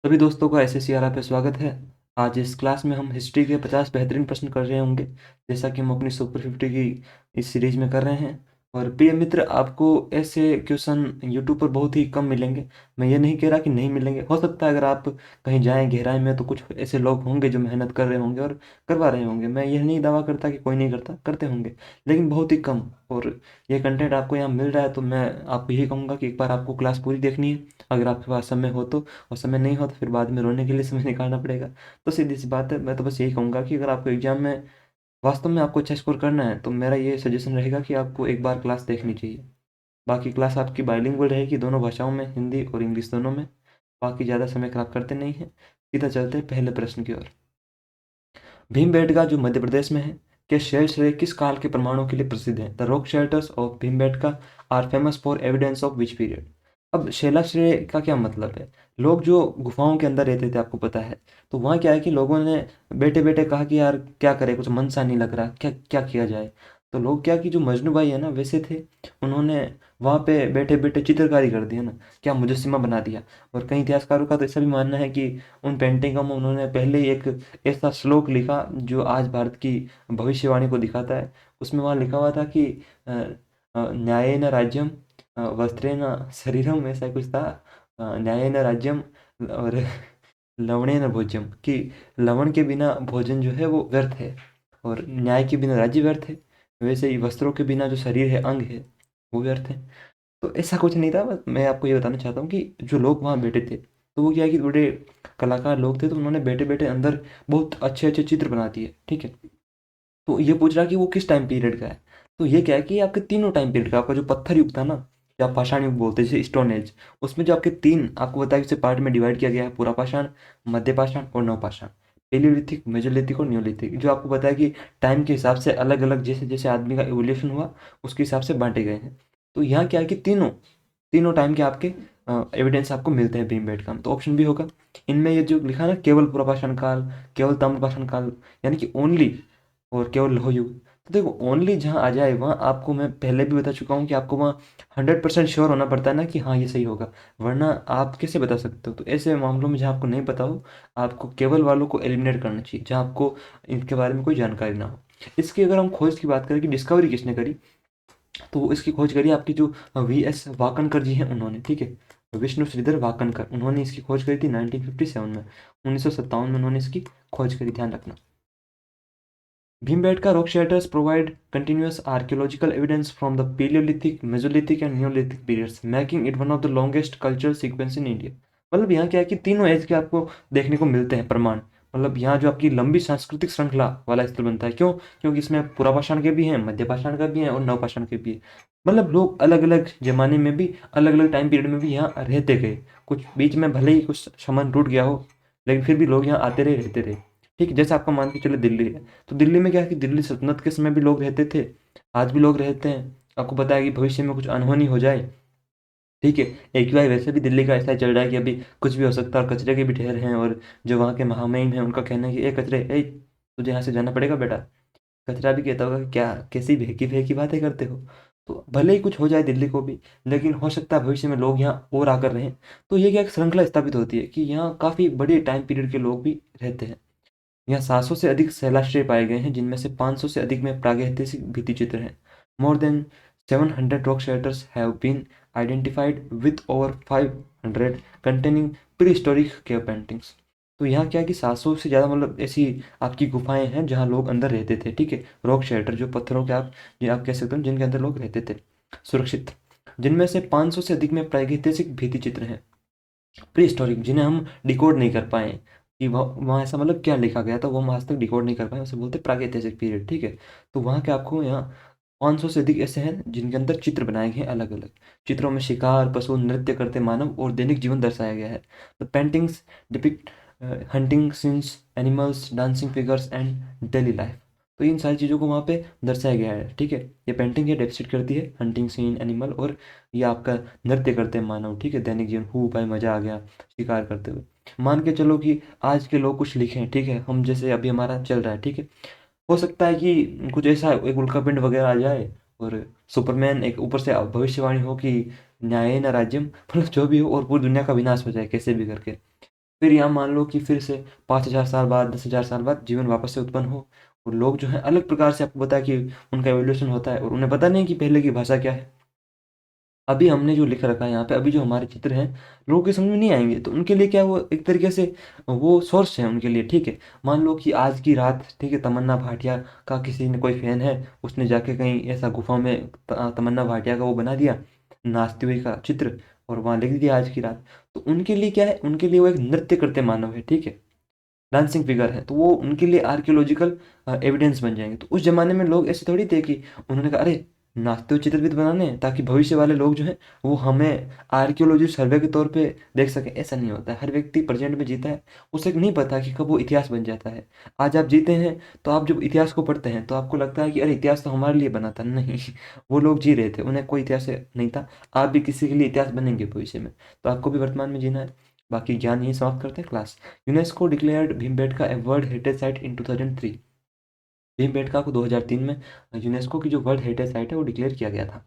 सभी दोस्तों का SSCRI पे स्वागत है। आज इस क्लास में हम हिस्ट्री के 50 बेहतरीन प्रश्न कर रहे होंगे, जैसा कि हम अपनी सुपर 50 की इस सीरीज में कर रहे हैं। और प्रिय मित्र, आपको ऐसे क्वेश्चन यूट्यूब पर बहुत ही कम मिलेंगे। मैं ये नहीं कह रहा कि नहीं मिलेंगे, हो सकता है अगर आप कहीं जाएं गहराई में तो कुछ ऐसे लोग होंगे जो मेहनत कर रहे होंगे और करवा रहे होंगे। मैं यह नहीं दावा करता कि कोई नहीं करता, करते होंगे, लेकिन बहुत ही कम। और ये कंटेंट आपको यहाँ मिल रहा है तो मैं आपको यही कहूँगा कि एक बार आपको क्लास पूरी देखनी है, अगर आपके पास समय हो तो। और समय नहीं हो तो फिर बाद में रोने के लिए समय निकालना पड़ेगा। तो सीधी सी बात है, मैं तो बस यही कहूँगा कि अगर आपको एग्जाम में वास्तव में आपको अच्छा स्कोर करना है तो मेरा ये सजेशन रहेगा कि आपको एक बार क्लास देखनी चाहिए। बाकी क्लास आपकी बाइलिंगुअल रहेगी, दोनों भाषाओं में, हिंदी और इंग्लिश दोनों में। बाकी ज़्यादा समय खराब करते नहीं हैं, सीधा चलते हैं पहले प्रश्न की ओर। भीमबेटका जो मध्य प्रदेश में है, के शेल श्रेय किस काल के प्रमाणों के लिए प्रसिद्ध है? The rock shelters of Bhimbetka are famous for evidence of which period? अब शैलाश्रय का क्या मतलब है? लोग जो गुफाओं के अंदर रहते थे, आपको पता है, तो वहाँ क्या है कि लोगों ने बैठे बैठे कहा कि यार क्या करें, कुछ मन सा नहीं लग रहा, क्या क्या किया जाए। तो लोग क्या कि जो मजनू भाई है ना वैसे थे, उन्होंने वहाँ पे बैठे बैठे चित्रकारी कर दी है ना, क्या मुजस्सिमा बना दिया। और कई इतिहासकारों का तो ऐसा भी मानना है कि उन पेंटिंगों में उन्होंने पहले ही एक ऐसा श्लोक लिखा जो आज भारत की भविष्यवाणी को दिखाता है। उसमें वहाँ लिखा हुआ था कि न्यायेन राज्यम वस्त्रेण शरीरम, ऐसा कुछ था। न्यायेन राज्यम और लवणेन भोज्यम, कि लवण के बिना भोजन जो है वो व्यर्थ है, और न्याय के बिना राज्य व्यर्थ है। वैसे ही वस्त्रों के बिना जो शरीर है, अंग है, वो व्यर्थ है। तो ऐसा कुछ नहीं था, बस मैं आपको ये बताना चाहता हूँ कि जो लोग वहाँ बैठे थे, तो वो क्या है कि बड़े कलाकार लोग थे, तो उन्होंने बैठे बैठे अंदर बहुत अच्छे अच्छे चित्र बना दिए, ठीक है। तो ये पूछ रहा कि वो किस टाइम पीरियड का है। तो ये क्या है कि आपके तीनों टाइम पीरियड का, आपका जो पत्थर युग था ना, या पाषाण युग बोलते हैं जैसे स्टोन एज, उसमें जो आपके तीन आपको बताया कि पार्ट में डिवाइड किया गया है, पूरा पाषाण, मध्य पाषाण और नवपाषाण। पेलियोलिथिक, मेजोलिथिक और न्योलिथिक, जो आपको बताया कि टाइम के हिसाब से अलग अलग, जैसे जैसे आदमी का एवोल्यूशन हुआ उसके हिसाब से बांटे गए हैं। तो यहाँ क्या है कि तीनों तीनों टाइम के आपके एविडेंस आपको मिलते हैं भीमबेटका में। तो ऑप्शन भी होगा इनमें, ये जो लिखा है ना, केवल पूरा पाषाण काल, केवल ताम्र पाषाण काल, यानी कि ओनली, और केवल लौह युग। तो देखो, ओनली जहाँ आ जाए वहाँ आपको, मैं पहले भी बता चुका हूँ कि आपको वहाँ 100% श्योर होना पड़ता है ना कि हाँ ये सही होगा, वरना आप कैसे बता सकते हो। तो ऐसे मामलों में जहाँ आपको नहीं पता हो, आपको केवल वालों को एलिमिनेट करना चाहिए, जहाँ आपको इनके बारे में कोई जानकारी ना हो। इसकी अगर हम खोज की बात करें कि डिस्कवरी किसने करी, तो इसकी खोज करी आपकी जो VS वाकनकर जी हैं उन्होंने, ठीक है। विष्णु श्रीधर वाकनकर, उन्होंने इसकी खोज करी थी 1957 में। 1957 में उन्होंने इसकी खोज करी, ध्यान रखना। Bhimbetka rock shelters provide continuous archaeological evidence from the Paleolithic, Mesolithic and Neolithic periods, making it one of the longest cultural sequence in India। मतलब यहाँ क्या है कि तीनों एज के आपको देखने को मिलते हैं प्रमाण। मतलब यहाँ जो आपकी लंबी सांस्कृतिक श्रृंखला वाला स्थल बनता है, क्यों? क्योंकि इसमें पुरापाषाण के भी हैं, मध्यपाषाण का भी है और नवपाषाण के भी है। मतलब लोग अलग अलग जमाने में भी, अलग अलग टाइम पीरियड में भी यहाँ रहते गए। कुछ बीच में भले ही कुछ सामान टूट गया हो, लेकिन फिर भी लोग यहाँ आते रहे, रहते रहे। ठीक है, जैसे आपका मान के चलो दिल्ली है, तो दिल्ली में क्या है कि दिल्ली सल्तनत के समय भी लोग रहते थे, आज भी लोग रहते हैं। आपको पता है कि भविष्य में कुछ अनहोनी हो जाए, ठीक है। AQI वैसे भी दिल्ली का ऐसा ही चल रहा है कि अभी कुछ भी हो सकता है, और कचरे के भी ढेर हैं। और जो वहाँ के महामहिम हैं उनका कहना है कि ए कचरे, ए तुझे यहाँ से जाना पड़ेगा बेटा। कचरा भी कहता होगा कि क्या, कैसी भेकी भेकी बातें करते हो। तो भले ही कुछ हो जाए दिल्ली को भी, लेकिन हो सकता है भविष्य में लोग यहाँ और आकर रहें। तो ये क्या एक श्रृंखला स्थापित होती है कि यहाँ काफ़ी बड़े टाइम पीरियड के लोग भी रहते हैं। यहाँ 700 से अधिक शैलाश्रय पाए गए हैं, जिनमें से 500 से अधिक में प्रागैतिहासिक भित्ति चित्र हैं। More than 700 rock shelters have been identified with over 500 containing prehistoric cave paintings. तो यहाँ क्या है कि 700 से ज़्यादा मतलब ऐसी आपकी गुफाएं हैं जहाँ लोग अंदर रहते थे, ठीक है। रॉक शेल्टर जो पत्थरों के आप, ये आप कह सकते हो जिनके अंदर लोग रहते थे सुरक्षित, जिनमें से 500 से अधिक में प्रागैतिहासिक भित्ति चित्र हैं, प्री हिस्टोरिक, जिन्हें हम डिकोड नहीं कर पाए कि वहाँ ऐसा मतलब क्या लिखा गया था, वो हम आज तक डिकोड नहीं कर पाए, उसे बोलते प्रागैतिहासिक पीरियड, ठीक है। तो वहाँ के आपको यहाँ 500 से अधिक ऐसे हैं जिनके अंदर चित्र बनाए गए हैं अलग अलग। चित्रों में शिकार, पशु, नृत्य करते मानव और दैनिक जीवन दर्शाया गया है। The paintings depict hunting scenes, animals, dancing figures and daily life. तो इन सारी चीज़ों को वहाँ पे दर्शाया गया है, ठीक है। ये पेंटिंग ये डेपिक्ट करती है हंटिंग सीन, एनिमल, और ये आपका नृत्य करते हैं मानव, ठीक है, दैनिक जीवन, हु भाई मजा आ गया शिकार करते हुए। मान के चलो कि आज के लोग कुछ लिखें, ठीक है, हम जैसे अभी हमारा चल रहा है, ठीक है। हो सकता है कि कुछ ऐसा एक उल्कापिंड वगैरह आ जाए, और सुपरमैन एक ऊपर से भविष्यवाणी हो कि न्याय न राज्यम, मतलब जो भी हो, और पूरी दुनिया का विनाश हो जाए कैसे भी करके। फिर यहाँ मान लो कि फिर से 5,000 साल बाद, 10,000 साल बाद जीवन वापस से उत्पन्न हो, और लोग जो है अलग प्रकार से, आपको पता है कि उनका एवोल्यूशन होता है, और उन्हें पता नहीं कि पहले की भाषा क्या है। अभी हमने जो लिख रखा है यहाँ पे, अभी जो हमारे चित्र हैं, लोगों के समझ में नहीं आएंगे, तो उनके लिए क्या है, वो एक तरीके से वो सोर्स है उनके लिए, ठीक है। मान लो कि आज की रात, ठीक है, तमन्ना भाटिया का किसी ने, कोई फैन है, उसने जाके कहीं ऐसा गुफा में तमन्ना भाटिया का वो बना दिया, नाचती हुई का चित्र, और वहाँ लिख दिया आज की रात। तो उनके लिए क्या है, उनके लिए वो एक नृत्य करते मानव है, ठीक है, डांसिंग फिगर है, तो वो उनके लिए आर्कियोलॉजिकल एविडेंस बन जाएंगे। तो उस जमाने में लोग ऐसे थोड़ी थे कि उन्होंने कहा अरे नाचते हुए चित्र भी तो बनाने हैं, ताकि भविष्य वाले लोग जो हैं वो हमें आर्कियोलॉजी सर्वे के तौर पे देख सकें। ऐसा नहीं होता है, हर व्यक्ति प्रेजेंट में जीता है, उसे नहीं पता कि कब वो इतिहास बन जाता है। आज आप जीते हैं, तो आप जब इतिहास को पढ़ते हैं तो आपको लगता है कि अरे इतिहास तो हमारे लिए बना था, नहीं, वो लोग जी रहे थे, उन्हें कोई इतिहास नहीं था। आप भी किसी के लिए इतिहास बनेंगे भविष्य में, तो आपको भी वर्तमान में जीना है। बाकी ज्ञान यही समाप्त करते हैं class. UNESCO declared Bhimbetka a world heritage site इन 2003। भीमबेटका को 2003 में यूनेस्को की जो वर्ल्ड हेरिटेज साइट है वो डिक्लेयर किया गया था।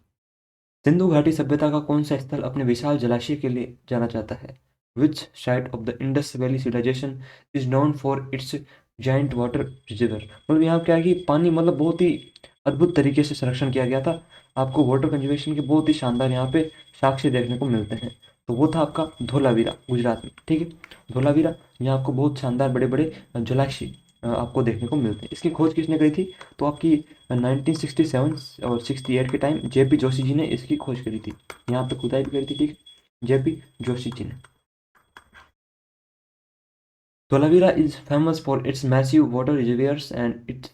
सिंधु घाटी सभ्यता का कौन सा स्थल अपने विशाल जलाशय के लिए जाना जाता है? Which site of the Indus valley civilisation is known for its giant water reservoir? मतलब यहाँ क्या है कि पानी मतलब बहुत ही अद्भुत तरीके से संरक्षण किया गया था। आपको वाटर कंजर्वेशन के बहुत ही शानदार यहाँ पे साक्ष्य देखने को मिलते हैं। तो वो था आपका धोलावीरा, गुजरात में, ठीक है। धोलावीरा, यहाँ आपको बहुत शानदार बड़े बड़े जलाशय आपको देखने को मिलते हैं। इसकी खोज किसने करी थी? तो आपकी 1967 और 68 के टाइम जेपी जोशी जी ने इसकी खोज करी थी, यहाँ पे खुदाई भी करी थी, ठीक, जेपी जोशी जी ने। Tholavira is famous for its massive water reservoirs and it's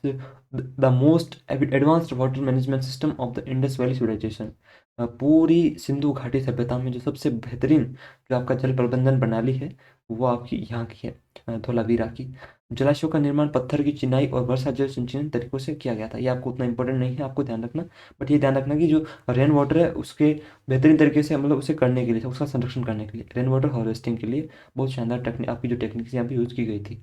the most advanced water management system of the Indus Valley civilization। पूरी सिंधु घाटी सभ्यता में जो सबसे बेहतरीन जो आपका जल प्रबंधन प्रणाली है, वो आपकी यहाँ की है, धोलावीरा की। जलाशयों का निर्माण पत्थर की चिनाई और वर्षा जल संचयन तरीकों से किया गया था। ये आपको उतना इंपॉर्टेंट नहीं है, आपको ध्यान रखना, बट ये ध्यान रखना कि जो रेन वाटर है उसके बेहतरीन तरीके से, मतलब उसे करने के लिए, उसका संरक्षण करने के लिए, रेन वाटर हार्वेस्टिंग के लिए बहुत शानदार टेक्निक, आपकी जो टेक्निक्स यहाँ पे यूज़ की गई थी।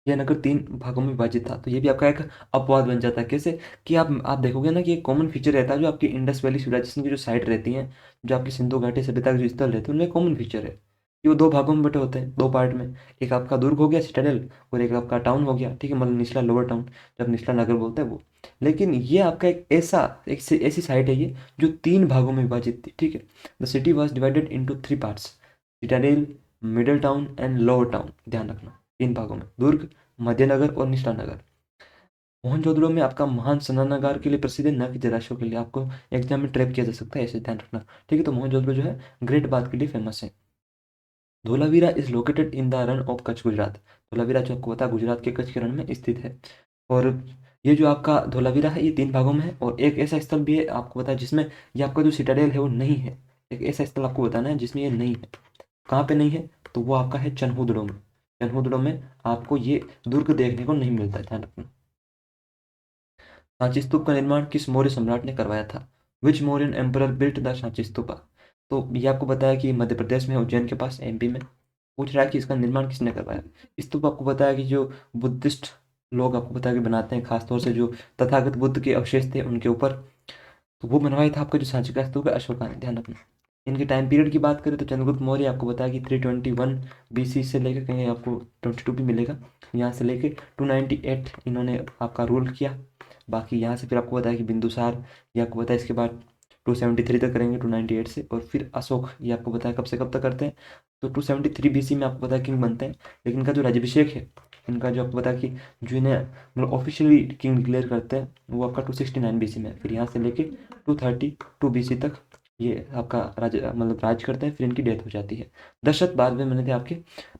यह नगर 3 भागों में विभाजित था। तो ये भी आपका एक अपवाद बन जाता है। कैसे? कि आप देखोगे ना कि एक कॉमन फीचर रहता है, जो आपकी इंडस वैली सिविलाइजेशन की जो साइट रहती हैं, जो आपकी सिंधु घाटी सभ्यता के जो स्थल रहते हैं, उनमें कॉमन फीचर है कि वो 2 भागों में बटे होते हैं, 2 पार्ट में। एक आपका दुर्ग हो गया, सिटाडेल, और एक आपका टाउन हो गया, ठीक है, मतलब निचला लोअर टाउन, जब निचला नगर बोलते हैं वो। लेकिन ये आपका एक ऐसा ऐसी साइट है ये, जो 3 भागों में विभाजित थी, ठीक है। The city was divided into 3 parts, Citadel, middle town and lower town. ध्यान रखना, 3 भागों में, दुर्ग, मध्यनगर और निचला नगर। मोहनजोदड़ो में आपका महान स्नानागार के लिए प्रसिद्ध है, न कि जलाशयों के लिए। आपको एग्जाम में ट्रैप किया जा सकता है, ऐसे ध्यान रखना, ठीक है। तो मोहनजोदड़ो जो है ग्रेट बाथ के लिए फेमस है। Dholavira is located in the Rann of Kutch, Gujarat. Dholavira जो आपको पता है गुजरात के कच्छ के रण में स्थित है। और ये जो आपका धोलावीरा है, ये 3 भागों में है। और एक ऐसा स्थल भी है आपको पता है जिसमें ये आपका जो सिटाडेल है वो नहीं है। एक ऐसा स्थल आपको बताना है जिसमें ये नहीं है। कहाँ पे नहीं है? तो वो आपका है चन्हुदड़ो में। चन्हुदड़ो में आपको ये दुर्ग देखने को नहीं मिलता है, ध्यान रखना। सांची स्तूप का निर्माण किस मौर्य सम्राट ने करवाया था? Which Mauryan emperor built the Sanchi stupa? तो ये आपको बताया कि मध्य प्रदेश में, उज्जैन के पास, एमपी में। पूछ रहा है कि इसका निर्माण किसने करवाया। स्तूप आपको बताया कि जो बुद्धिस्ट लोग आपको बताया कि बनाते हैं, खासतौर से जो तथागत बुद्ध के अवशेष थे उनके ऊपर, तो वो बनवाया था आपका जो सांची का स्तूप है, अशोका ने। ध्यान रखना। इनके टाइम पीरियड की बात करें तो चंद्रगुप्त मौर्य आपको बताया कि 321 बीसी से लेकर, कहीं आपको 22 भी मिलेगा, यहाँ से लेके 298 इन्होंने आपका रूल किया। बाकी यहाँ से फिर आपको बताया कि बिंदुसार, ये आपको बताया इसके बाद 273 तक करेंगे, 298 से। और फिर अशोक, ये आपको बताया कब से कब तक करते हैं, तो 273 बीसी में आपको बताया किंग बनते हैं। लेकिन इनका जो राज्याभिषेक है, इनका जो आपको बताया कि जो इन्हें मतलब ऑफिशियली किंग डिक्लेयर करते हैं, वो आपका 269 बीसी में है। फिर यहाँ से लेके 232 बीसी तक ये आपका मतलब राज करते हैं, फिर इनकी डेथ हो जाती है। दशरथ बाद में बने थे आपके।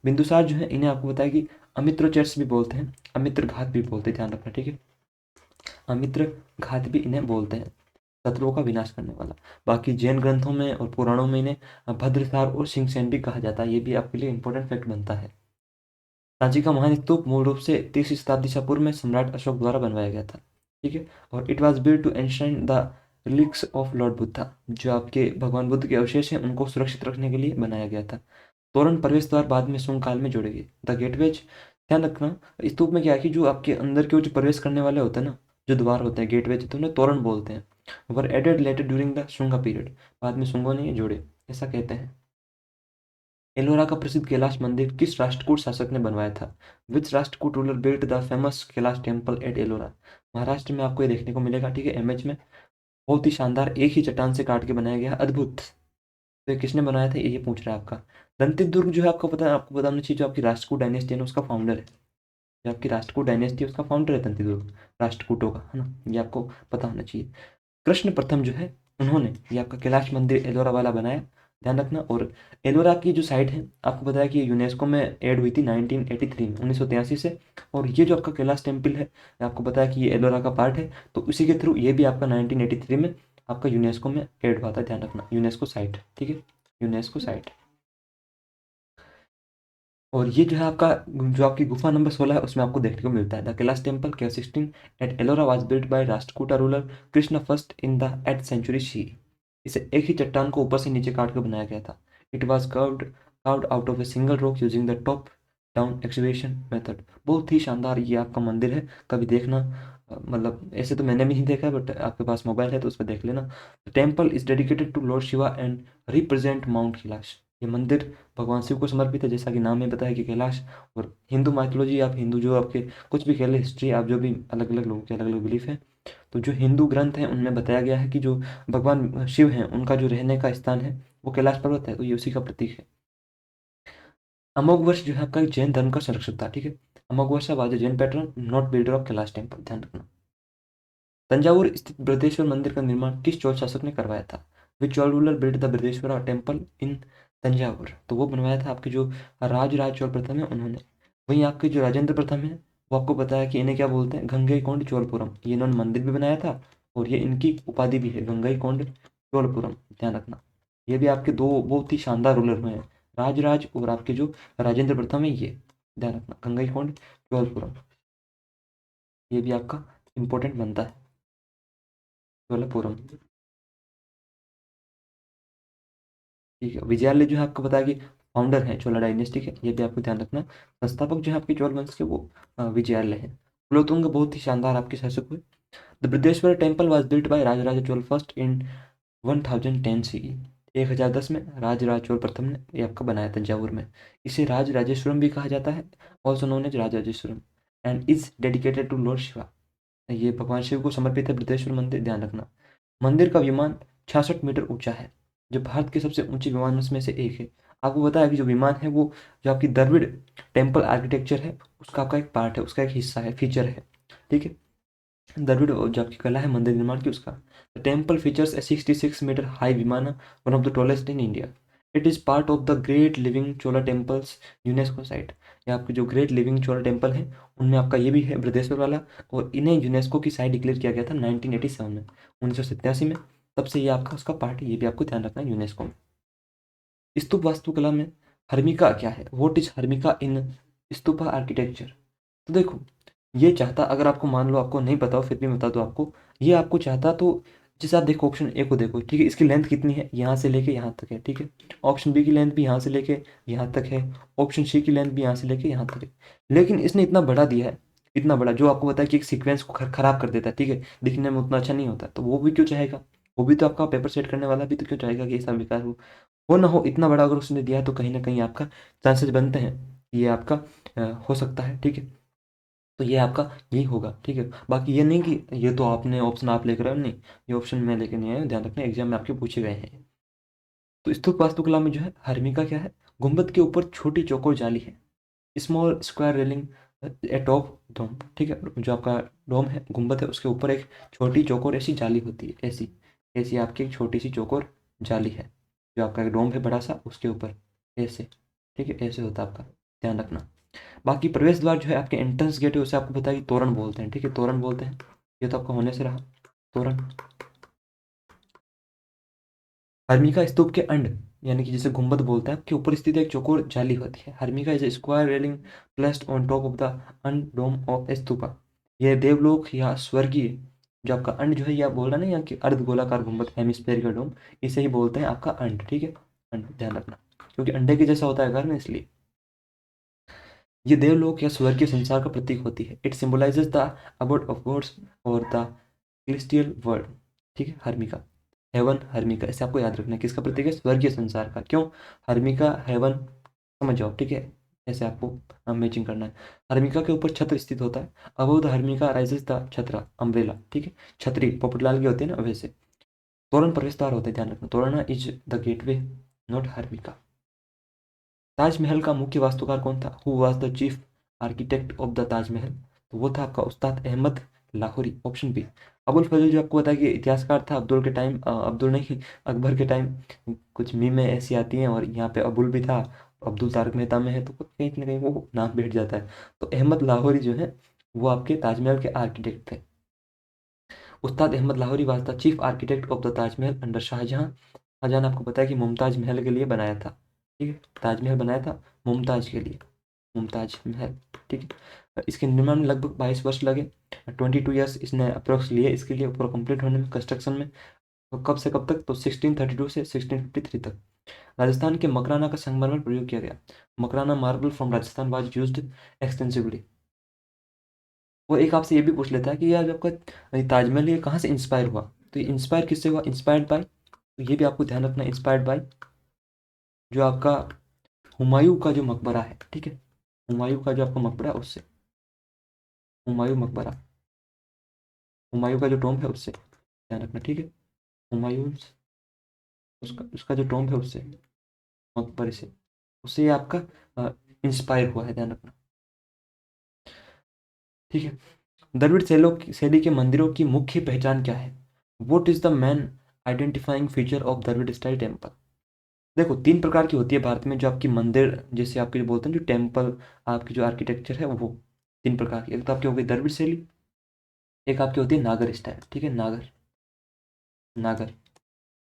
बिंदुसार जो है, इन्हें आपको बताया कि अमित्रोचर्स भी बोलते हैं, अमित्र घात भी बोलते हैं, ध्यान रखना, ठीक है। अमित्र घात भी इन्हें बोलते हैं, शत्रुओं का विनाश करने वाला। बाकी जैन ग्रंथों में और पुराणों में इन्हें भद्रसार और सिंहसेन भी कहा जाता है। ये भी आपके लिए इंपॉर्टेंट फैक्ट बनता है। सांची का महान स्तूप मूल रूप से 3वीं शताब्दी ईसा पूर्व में सम्राट अशोक द्वारा बनवाया गया था, ठीक है। और it was build to ensure the relics of lord Buddha, जो आपके भगवान बुद्ध के अवशेष हैं उनको सुरक्षित रखने के लिए बनाया गया था। तोरण प्रवेश द्वार बाद में सुंग काल में जोड़े गए। द गेटवेज, ध्यान रखना, स्तूप में क्या है कि जो आपके अंदर के जो प्रवेश करने वाले होते हैं ना, जो द्वार होते हैं, गेटवेज, तो उन्हें तोरण बोलते हैं। Were added later during the Shunga period, बाद में शुंगों ने ये जोड़े, ऐसा कहते हैं। एलोरा का प्रसिद्ध कैलाश मंदिर किस राष्ट्रकूट शासक ने बनवाया था? Which Rashtrakuta ruler built the famous Kailash temple at Ellora? Maharashtra में आपको ये देखने को मिलेगा, ठीक है, इमेज में। बहुत ही शानदार, एक ही चट्टान से काट के बनाया गया, अद्भुत। तो ये किसने बनाया था, ये पूछ रहा है आपका। दंतित दुर्ग जो है आपको पता है, आपको बताना चाहिए, जो आपकी राष्ट्रकूट डायनेस्टी है ना, उसका फाउंडर है। जो आपकी राष्ट्रकूट डायनेस्टी है उसका फाउंडर है दंतित दुर्ग, राष्ट्रकूटों का, है ना, ये आपको पता होना चाहिए। कृष्ण प्रथम जो है, उन्होंने ये आपका कैलाश मंदिर एलोरा वाला बनाया, ध्यान रखना। और एलोरा की जो साइट है, आपको बताया कि यूनेस्को में ऐड हुई थी 1983 में, 1983 से। और ये जो आपका कैलाश टेम्पल है, आपको बताया कि ये एलोरा का पार्ट है, तो उसी के थ्रू ये भी आपका 1983 में आपका यूनेस्को में ऐड हुआ था, ध्यान रखना, यूनेस्को साइट, ठीक है, यूनेस्को साइट। और ये जो है आपका, जो आपकी गुफा नंबर 16 है, उसमें आपको देखने को मिलता है, the Kailash temple cave 16 at Ellora was built by Rashtrakuta ruler Krishna first in the 8th century C. इसे एक ही चट्टान को ऊपर से नीचे काट कर बनाया गया था। It was curved out of a single rock using the top down excavation method. बहुत ही शानदार ये आपका मंदिर है, कभी देखना। मतलब ऐसे तो मैंने भी नहीं देखा, बट आपके पास मोबाइल है तो उस पर देख लेना। Temple is dedicated to lord Shiva and represent mount Kailash. ये मंदिर भगवान शिव को समर्पित है, जैसा कि नाम में बताया कि कैलाश। और हिंदू माइथोलॉजी, आप हिंदू जो आपके कुछ भी कह ले, हिस्ट्री, आप जो भी अलग अलग लोगों के अलग अलग बिलीफ है, तो जो हिंदू ग्रंथ हैं उनमें बताया गया है कि जो भगवान शिव हैं उनका जो रहने का स्थान है वो कैलाश पर्वत है, तो ये उसी का प्रतीक है। अमोघवर्ष जो है आपका एक जैन धर्म का संरक्षक था, ठीक है। Amoghavarsha was a Jain pattern, not builder of Kailash temple, ध्यान रखना। तंजावुर स्थित बृहदेश्वर मंदिर का निर्माण किस चोल शासक ने करवाया था? Which Chola ruler built the Brihadeeswara temple in Thanjavur? तो वो बनवाया था आपके जो राज चोल प्रथम है, उन्होंने। वहीं आपके जो राजेंद्र प्रथम है, वो आपको पता है कि इन्हें क्या बोलते हैं, गंगईकोंड चोलपुरम। ये इन्होंने मंदिर भी बनाया था, और ये इनकी उपाधि भी है, गंगईकोंड चोलपुरम, ध्यान रखना। ये भी आपके दो बहुत ही शानदार रूलर हुए हैं, राज और आपके जो राजेंद्र प्रथम है, ये ध्यान रखना, गंगईकोंड चोलपुरम। ये भी आपका इंपॉर्टेंट बनता है, चोलपुरम। ठीक है, विजयालय जो है आपको बताया कि फाउंडर है चोला डायनेस्टी के, ये भी आपको ध्यान रखना। संस्थापक जो है आपके चोल वंश के, वो विजयालय है। कुलोतुंग बहुत ही शानदार आपके शासक हुए। The Brihadeeswara temple was built by Rajaraja Chola first in 1010 CE. 1010 में राजराज चोल प्रथम ने ये आपका बनाया तंजावुर में। इसे राज राजेश्वरम भी कहा जाता है, also known as Rajarajeshwaram, and is dedicated to lord Shiva. ये भगवान शिव को समर्पित है बृहदेश्वर मंदिर, ध्यान रखना। मंदिर का विमान 66 मीटर ऊंचा है, जो भारत के सबसे ऊंचे विमानों में से एक है। आपको बताया कि जो विमान है वो, जो आपकी द्रविड़ टेम्पल आर्किटेक्चर है उसका आपका एक पार्ट है, उसका एक हिस्सा है, फीचर है, ठीक है। द्रविड़ जो आपकी कला है मंदिर निर्माण की, उसका। The temple features a 66 metre high vimana, one of the tallest in India. It is part of the great living Chola temples UNESCO site. ये आपके जो ग्रेट लिविंग चोला टेम्पल है, उनमें आपका ये भी है, बृहदेश्वर वाला। और इन्हें यूनेस्को की साइट डिक्लेयर किया गया था 1987 में, 1987 में। तब से ये आपका उसका पार्ट है, ये भी आपको ध्यान रखना है, यूनेस्को में। स्तूप वास्तुकला में हर्मिका क्या है? What is harmika in stupa architecture? तो देखो, ये चाहता, अगर आपको मान लो आपको नहीं पता हो, फिर भी मैं बता दूँ आपको। ये आपको चाहता तो, जैसे आप देखो ऑप्शन ए को देखो, ठीक है, इसकी लेंथ कितनी है, यहाँ से लेके यहाँ तक है, ठीक है। ऑप्शन बी की लेंथ भी यहाँ से लेके यहाँ तक है। ऑप्शन सी की लेंथ भी यहाँ से लेके यहाँ तक है। लेकिन इसने इतना बड़ा दिया है, इतना बड़ा, जो आपको पता है कि एक सीक्वेंस को खराब कर देता है, ठीक है, दिखने में उतना अच्छा नहीं होता, तो वो भी क्यों चाहेगा? वो भी तो आपका पेपर सेट करने वाला भी तो क्यों चाहेगा कि ऐसा बेकार हो ना हो। इतना बड़ा अगर उसने दिया है, तो कहीं ना कहीं आपका चांसेस बनते हैं कि ये आपका हो सकता है, ठीक है। तो ये आपका यही होगा, ठीक है। बाकी ये नहीं कि ये तो आपने ऑप्शन आप लेकर आए हो, नहीं, ये ऑप्शन मैं लेकर नहीं आया हूँ, ध्यान रखना, एग्जाम में आपके पूछे गए हैं। तो स्तूप वास्तुकला में जो है हर्मिका क्या है? गुंबद के ऊपर छोटी चौकोर जाली है, स्मॉल स्क्वायर रेलिंग एटॉप डोम, ठीक है। जो आपका डोम है, गुंबद है, उसके ऊपर एक छोटी चौकोर ऐसी जाली होती है, ऐसी ऐसी आपकी एक छोटी सी चौकोर जाली है। जो आपका एक डोम है बड़ा सा, उसके ऊपर ऐसे, ठीक है, ऐसे होता है आपका, ध्यान रखना। बाकी प्रवेश द्वार जो है आपके एंट्रेंस गेट है, उसे आपको पता है कि तोरण बोलते हैं, ठीक है, तोरण बोलते हैं। ये तो आपका होने से रहा, तोरण। हर्मिका स्तूप के अंड, यानी कि जिसे गुंबद बोलते हैं, के ऊपर स्थित एक चौकोर जाली होती है। Harmika is a square railing placed on top of the anda dome of stupa. यह देवलोक या स्वर्गीय, जो आपका अंड जो है, यह बोल रहा ना यहाँ की अर्ध गोलाकार गुंबद, हेमिस्फेरिकल डोम, इसे ही बोलते हैं आपका अंड, ठीक है, अंड, ध्यान रखना, क्योंकि अंडे के जैसा होता है घर में, इसलिए। ये देवलोक या स्वर्ग के संसार का प्रतीक होती है। It symbolises the abode of gods और द क्रिस्टियल वर्ल्ड, ठीक है। हर्मिका, हेवन, हर्मिका, इसे आपको याद रखना है, किसका प्रतीक है? स्वर्गीय संसार का। क्यों? हर्मिका हेवन समझ जाओ, ठीक है। ऐसे आपको मैचिंग करना है। हर्मिका के ऊपर छत्र स्थित होता है। Above the harmika rises the छत्र अम्ब्रेला, ठीक है। छतरी पोपटलाल की होती है ना, वैसे। तोरण प्रवेश द्वार होते हैं, ध्यान रखना। तोरण is the gateway, not harmika. Taj Mahal का मुख्य वास्तुकार कौन था? Who was the chief architect of the Taj Mahal? तो वो था आपका उस्ताद अहमद लाहौरी, ऑप्शन बी। अबुल फजल जो आपको पता है कि इतिहासकार था, अब्दुल के टाइम, अब्दुल नहीं, अकबर के टाइम कुछ मीमें ऐसी आती हैं, और यहाँ पे अबुल भी था, अब्दुल तारक मेहता में है, तो कहीं ना कहीं वो नाम बैठ जाता है। तो अहमद लाहौरी जो है वो आपके ताजमहल के आर्किटेक्ट थे। Ustad Ahmad Lahori was the chief architect of the Taj Mahal under Shah Jahan. Shah Jahan आपको पता है कि मुमताज महल के लिए बनाया था, ठीक है। ताजमहल बनाया था मुमताज के लिए, मुमताज महल, ठीक है। इसके निर्माण में लगभग 22 वर्ष लगे, 22 ईयर्स इसने अप्रोक्स लिए इसके लिए पूरा कंप्लीट होने में, कंस्ट्रक्शन में। तो कब से कब तक? तो 1632 से 1653 तक। राजस्थान के मकराना का संगमरमर प्रयोग किया गया। Makrana marble from Rajasthan was used extensively. वो एक आपसे ये भी पूछ लेता है कि यार जो आपका ये ताजमहल ये कहाँ से इंस्पायर हुआ? तो ये इंस्पायर किससे हुआ? इंस्पायर्ड बाय, तो ये भी आपको ध्यान रखना, इंस्पायर्ड बाय जो आपका हुमायूं का जो मकबरा है, ठीक है। हुमायूं का जो आपका मकबरा है उससे, हुमायूं मकबरा, हुमायूं का जो टॉम्ब है उससे ध्यान रखना, ठीक है। हुमायूं, उसका उसका जो टॉम्ब है उससे, मकबरे से, उससे ये आपका इंस्पायर हुआ है, ध्यान रखना, ठीक है। द्रविड़ शैली के मंदिरों की मुख्य पहचान क्या है? What is the main identifying feature of Dravida style temple? देखो 3 प्रकार की होती है भारत में जो आपकी मंदिर, जैसे आपके जो बोलते हैं जो टेम्पल, आपकी जो आर्किटेक्चर है वो 3 प्रकार की। एक तो आपकी हो गई द्रविड़ शैली, एक आपकी होती है नागर स्टाइल, ठीक है। नागर, नागर।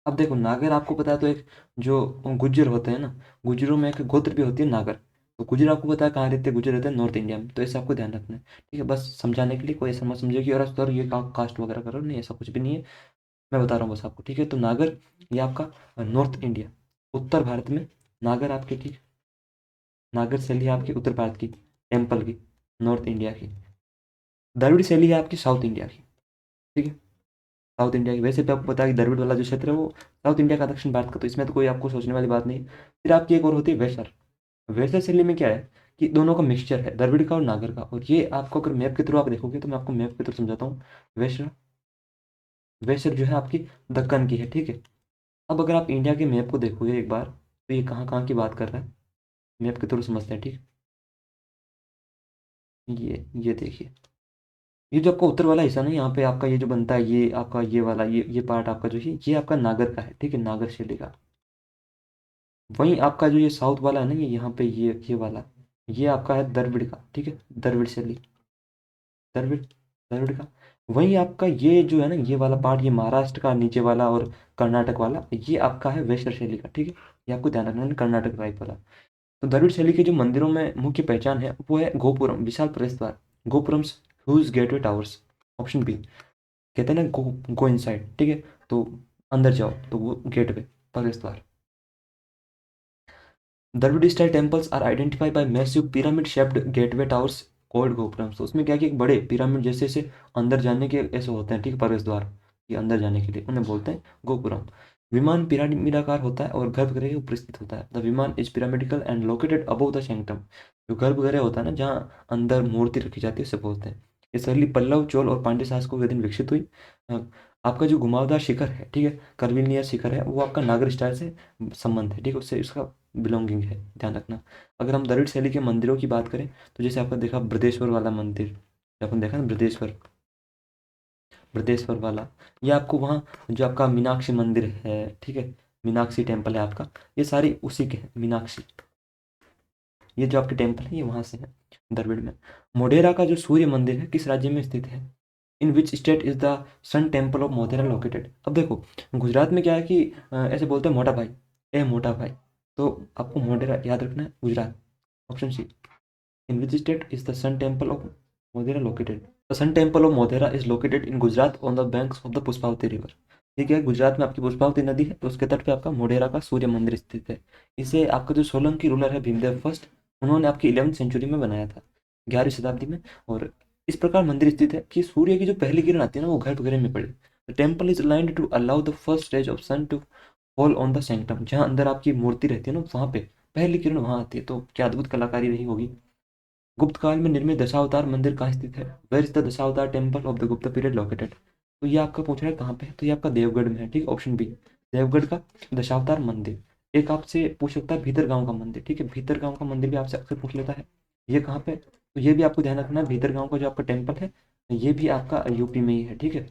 अब देखो नागर आपको पता है, तो एक जो गुज्जर होते हैं ना, गुज्जरों में एक गोत्र भी होती है नागर। तो गुज्जर आपको पता है कहाँ रहते हैं? गुज्जर रहते हैं नॉर्थ इंडिया में। तो ऐसे आपको ध्यान रखना है, ठीक है। बस समझाने के लिए, कोई ऐसा मत समझे कि यार सर ये कास्ट वगैरह करो, नहीं, ऐसा कुछ भी नहीं है। मैं बता रहा हूँ बस आपको, ठीक है। तो नागर ये आपका नॉर्थ इंडिया, उत्तर भारत में नागर आपके, ठीक। नागर शैली है आपकी उत्तर भारत की, टेम्पल की, नॉर्थ इंडिया की। द्रविड़ शैली है आपकी साउथ इंडिया की, ठीक है। साउथ इंडिया की, वैसे भी आपको पता है कि द्रविड़ वाला जो क्षेत्र है वो साउथ इंडिया का, दक्षिण भारत का, तो इसमें तो कोई आपको सोचने वाली बात नहीं। फिर आपकी एक और होती है वैसर। वैसर शैली में क्या है कि दोनों का मिक्सचर है, द्रविड़ का और नागर का। और ये आपको अगर मैप के थ्रू आप देखोगे, तो मैं आपको मैप के थ्रू समझाता हूँ। वैसर, वैसर जो है आपकी दक्कन की है, ठीक है। अब अगर आप इंडिया के मैप को देखोगे एक बार, तो ये कहाँ कहाँ की बात कर रहा है, मैप के थ्रू समझते हैं, ठीक। ये देखिए, ये जो आपका उत्तर वाला हिस्सा ना, यहाँ पे आपका ये जो बनता है, ये आपका ये वाला, ये पार्ट आपका जो है ये आपका नागर का है, ठीक है, नागर शैली का। वहीं आपका जो ये साउथ वाला है ना, ये यहाँ पे ये वाला, ये आपका है द्रविड़ का, ठीक है, द्रविड़ शैली, द्रविड़, द्रविड़ का। वहीं आपका ये जो है ना, ये वाला पार्ट, ये महाराष्ट्र का नीचे वाला और कर्नाटक वाला, ये आपका है वैश्य शैली का, ठीक है। ये आपको ध्यान रखना है, कर्नाटक टाइप वाला। तो द्रविड़ शैली के जो मंदिरों में मुख्य पहचान है वो है गोपुरम, विशाल प्रवेश द्वार, gopurams, huge gateway towers, option B. कहते हैं ना गो इनसाइड, ठीक है। तो अंदर जाओ, तो वो गेटवे, प्रवेश द्वार। Dravida style temples are identified by massive pyramid shaped gateway towers called gopurams. तो उसमें क्या है कि एक बड़े पिरामिड जैसे से अंदर जाने के ऐसे होते हैं, ठीक है, प्रवेश द्वार, ये अंदर जाने के लिए उन्हें बोलते हैं गोपुरम। विमान पिरामिडाकार होता है और गर्भगृह के ऊपर स्थित होता है। द विमान is pyramidical and located above the sanctum. जो गर्भगृह होता है ना, जहाँ अंदर मूर्ति रखी जाती है, उसे बोलते हैं। ये शैली पल्लव, चोल और पांड्य शासकों के दिन विकसित हुई। अ, आपका जो घुमावदार शिखर है, ठीक है, कर्विलिनियर शिखर है, वो आपका नागर स्टाइल से संबंध है, ठीक है, उससे उसका बिलोंगिंग है, ध्यान रखना। अगर हम द्रविड़ शैली के मंदिरों की बात करें, तो जैसे आपने देखा बृहदेश्वर वाला मंदिर, जो आपने देखा ना बृहदेश्वर, बृहदेश्वर वाला, ये आपको वहाँ जो आपका मीनाक्षी मंदिर है, ठीक है, मीनाक्षी टेम्पल है आपका, ये सारी उसी के हैं, मीनाक्षी। ये जो आपके टेम्पल है ये वहाँ से है, द्रविड़ में। मोढेरा का जो सूर्य मंदिर है किस राज्य में स्थित है? In which state is the sun temple of Modhera located? अब देखो गुजरात में क्या है कि ऐसे बोलते हैं मोटा भाई, ए मोटा भाई। तो आपको मोढेरा याद रखना है, Gujarat, option C. In which state is the sun temple of Modhera located? The sun temple of Modhera is located in Gujarat on the banks of the Pushpavati river. ठीक है, गुजरात में आपकी पुष्पावती नदी है, तो उसके तट पे आपका मोढेरा का सूर्य मंदिर स्थित है। इसे आपका जो सोलंकी रूलर है भीमदेव फर्स्ट, उन्होंने आपकी 11वीं सेंचुरी में बनाया था, 11वीं शताब्दी में। और इस प्रकार मंदिर स्थित है कि सूर्य की जो पहली किरण आती है ना, वो गर्भगृह में पड़े। The temple is aligned to allow the first rays of sun to fall on the sanctum. जहाँ अंदर आपकी मूर्ति रहती है ना, वहाँ पे पहली किरण वहाँ आती है। तो क्या अद्भुत कलाकारी रही होगी। गुप्त काल में निर्मित दशावतार मंदिर कहाँ स्थित है? Where is the Dashavatara temple of the Gupta period located? तो ये आपका पूछ रहा है कहाँ पे है, तो ये आपका देवगढ़ में है। ठीक है, ऑप्शन बी, देवगढ़ का दशावतार मंदिर। एक आपसे पूछ सकता है भीतर गांव का मंदिर। ठीक है, भीतर गांव का मंदिर भी आपसे अक्सर पूछ लेता है, ये कहाँ पे? तो ये भी आपको ध्यान रखना है, भीतर गांव का जो आपका टेम्पल है ये भी आपका यूपी में ही है। ठीक है,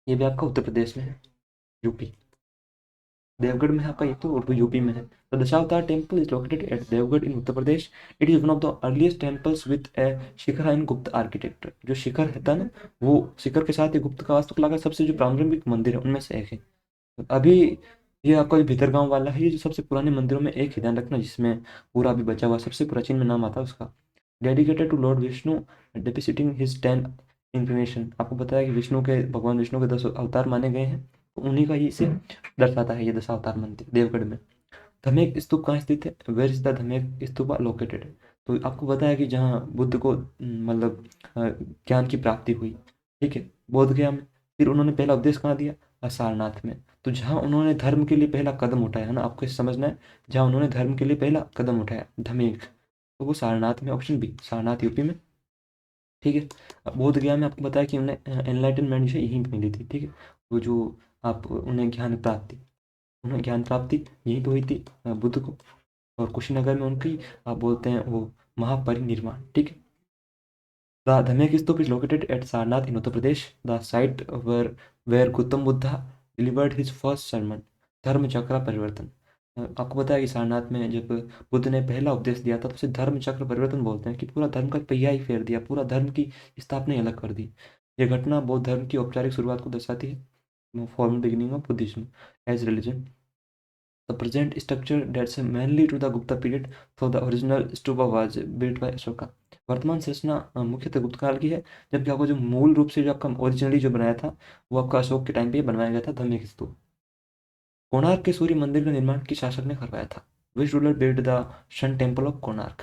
ये भी आपका उत्तर प्रदेश में है, यूपी। देवगढ़ में है आपका, ये तो यूपी में है। The Dashavatara temple is located at Deogarh in Uttar Pradesh. It is one of the earliest temples with a shikhara in Gupta architecture. जो शिखर है ना, वो शिखर के साथ ये गुप्त का वास्तुकला का सबसे जो प्रारंभिक मंदिर है उनमें से एक है। अभी ये आपका जो भीतरगांव वाला है, ये जो सबसे पुराने मंदिरों में एक है, ध्यान रखना, जिसमें पूरा अभी बचा हुआ सबसे प्राचीन में नाम आता है उसका। Dedicated to lord Vishnu depicting his 10 inclination. आपको बताया कि विष्णु के, भगवान विष्णु के 10 अवतार माने गए हैं, तो उन्हीं का ही इसे दर्शाता है ये दशावतार मंदिर देवगढ़ में। धमेक स्तूप कहाँ स्थित है? Where is the Dhamek stupa located? तो आपको बताया कि जहाँ बुद्ध को मतलब ज्ञान की प्राप्ति हुई, ठीक है, बोध गया में। फिर उन्होंने पहला उपदेश कहाँ दिया? सारनाथ में। तो जहाँ उन्होंने धर्म के लिए पहला कदम उठाया है ना, आपको इसे समझना है, जहाँ उन्होंने धर्म के लिए पहला कदम उठाया धमेक, तो वो सारनाथ में, ऑप्शन बी, सारनाथ यूपी में। ठीक है, बोध गया में आपको बताया कि उन्हें एनलाइटनमेंट जो है यहीं पे मिली थी। ठीक है, वो जो आप उन्हें ज्ञान प्राप्ति, उन्हें ज्ञान प्राप्ति यहीं पे हुई थी बुद्ध को। और कुशीनगर में उनकी आप बोलते हैं वो महापरिनिर्वाण। ठीक है, the Dhamek stupa is located at Sarnath in Uttar Pradesh. The site where Gautam Buddha delivered his first sermon, dharma चक्र परिवर्तन। आपको पता है कि सारनाथ में जब बुद्ध ने पहला उपदेश दिया था तो उसे धर्म चक्र परिवर्तन बोलते हैं, कि पूरा धर्म का पहिया ही फेर दिया, पूरा धर्म की स्थापना ही अलग कर दी। यह घटना बौद्ध धर्म की औपचारिक शुरुआत को दर्शाती है, formal beginning of Buddhism as religion. The present structure dates mainly to the Gupta period, so the original stupa was built by Ashoka। वर्तमान संरचना मुख्यतः गुप्त काल की है, जबकि आपको जो मूल रूप से जो आपका ओरिजिनली जो बनाया था वो आपका अशोक के टाइम पे बनवाया गया था धम्मिक स्तूप। कोणार्क के सूर्य मंदिर का निर्माण किस शासक ने करवाया था? Which ruler build the sun temple of Konark?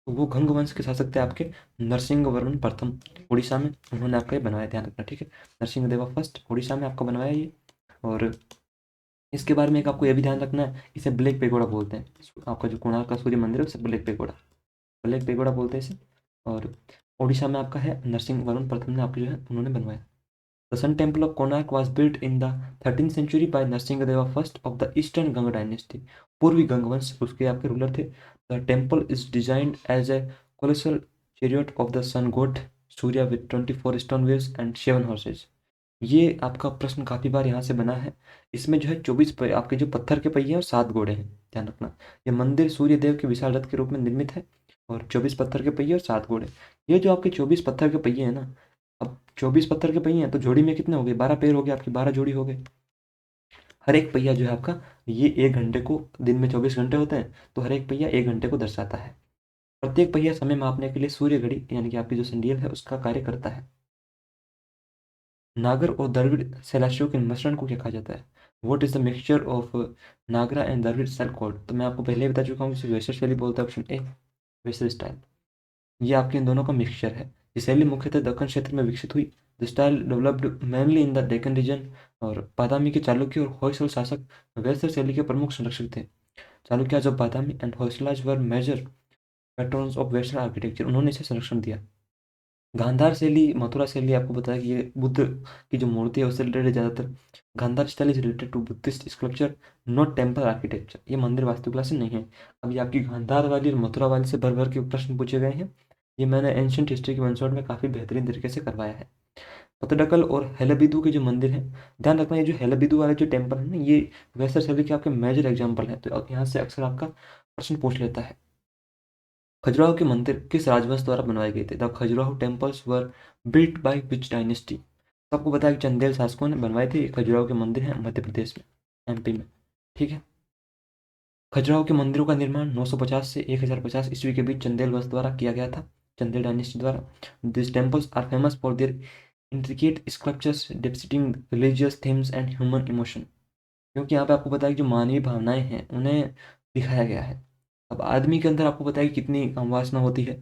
तो वो गंग वंश के शासक थे आपके नरसिंह वर्मन प्रथम, उड़ीसा में उन्होंने आपका ये बनवाया, ध्यान रखना। ठीक है, नरसिंह देवा फर्स्ट, उड़ीसा में आपका बनवाया ये। और इसके बारे में एक आपको यह भी ध्यान रखना है, इसे ब्लैक पेगोडा बोलते हैं। आपका जो कोणार्क का सूर्य मंदिर है उसे ब्लैक पेगोडा, ब्लैक पेगोडा बोलते हैं इसे। और उड़ीसा में आपका है, नरसिंह वर्मन प्रथम ने आपके जो है उन्होंने बनवाया। The sun temple of Konark was built in the 13th century by Narasimhadeva first of the eastern Ganga dynasty. पूर्वी गंग वंश उसके आपके रूलर थे। The temple is designed as a colossal chariot of the sun god Surya with 24 stone wheels and 7 horses. ये आपका प्रश्न काफ़ी बार यहाँ से बना है। इसमें जो है 24 आपके जो पत्थर के पहिए और 7 घोड़े हैं, ध्यान रखना। ये मंदिर सूर्य देव के विशाल रथ के रूप में निर्मित है, और 24 पत्थर के पहिए और 7 घोड़े। ये जो आपके 24 पत्थर के पहिए हैं ना, अब 24 पत्थर के पहिए हैं तो जोड़ी में कितने हो गए? 12 पैर हो गए, आपकी 12 जोड़ी हो गए। हर एक पहिया जो है आपका, ये 1 घंटे को, दिन में 24 घंटे होते हैं तो हर एक पहिया 1 घंटे को दर्शाता है। प्रत्येक पहिया समय मापने के लिए सूर्य घड़ी यानी कि आपकी जो संडियल है उसका कार्य करता है। नागर और द्रविड़ शैलाशियों के मिश्रण को क्या कहा जाता है? What is the mixture of Nagara and Dravida style code? तो मैं आपको पहले ही बता चुका हूँ, इसे वेस्टर शैली बोलते हैं, ऑप्शन ए, वेस्टर स्टाइल। ये आपके इन दोनों का मिक्सचर है। ये शैली मुख्यतः दक्कन क्षेत्र में विकसित हुई। The style developed mainly in the Deccan region. और बादामी के चालुक्य और होयसल शासक वेस्टर शैली के प्रमुख संरक्षक थे। Chalukya of Badami and Hoysalas were major patrons of western architecture, उन्होंने इसे संरक्षण दिया। गांधार शैली, मथुरा शैली, आपको बताया कि ये बुद्ध की जो मूर्ति है उससे रिलेटेड ज़्यादातर। Gandhara style is related to Buddhist sculpture, not temple architecture. ये मंदिर वास्तुकला से नहीं है। अभी आपकी गांधार वाली और मथुरा वाली से भर भर के प्रश्न पूछे गए हैं। ये मैंने एंशियंट हिस्ट्री के वन शॉट में काफ़ी बेहतरीन तरीके से करवाया है। पत्तडकल और हेलेबिदु के जो मंदिर हैं, ध्यान रखना, ये जो हेलेबिदु वाले जो टेम्पल है ना, ये वैसा शैली के आपके मेजर एग्जाम्पल हैं, तो यहाँ से अक्सर आपका प्रश्न पूछ लेता है। खजुराहो के मंदिर किस राजवंश द्वारा बनवाए गए थे? The Khajuraho temples were built by which dynasty? तो आपको बताया कि चंदेल शासकों ने बनवाए थे। खजुराहो के मंदिर हैं मध्य प्रदेश में, एमपी में। ठीक है, खजुराहो के मंदिरों का निर्माण 950 से 1050 ईस्वी के बीच चंदेल वंश द्वारा किया गया था, चंदेल डायनेस्टी द्वारा। This temples are famous for their intricate sculptures depicting religious themes and human emotion. क्योंकि यहाँ पे आपको पता है कि जो मानवीय भावनाएं हैं उन्हें दिखाया गया है। अब आदमी के अंदर आपको पता है कि कितनी काम वासना होती है,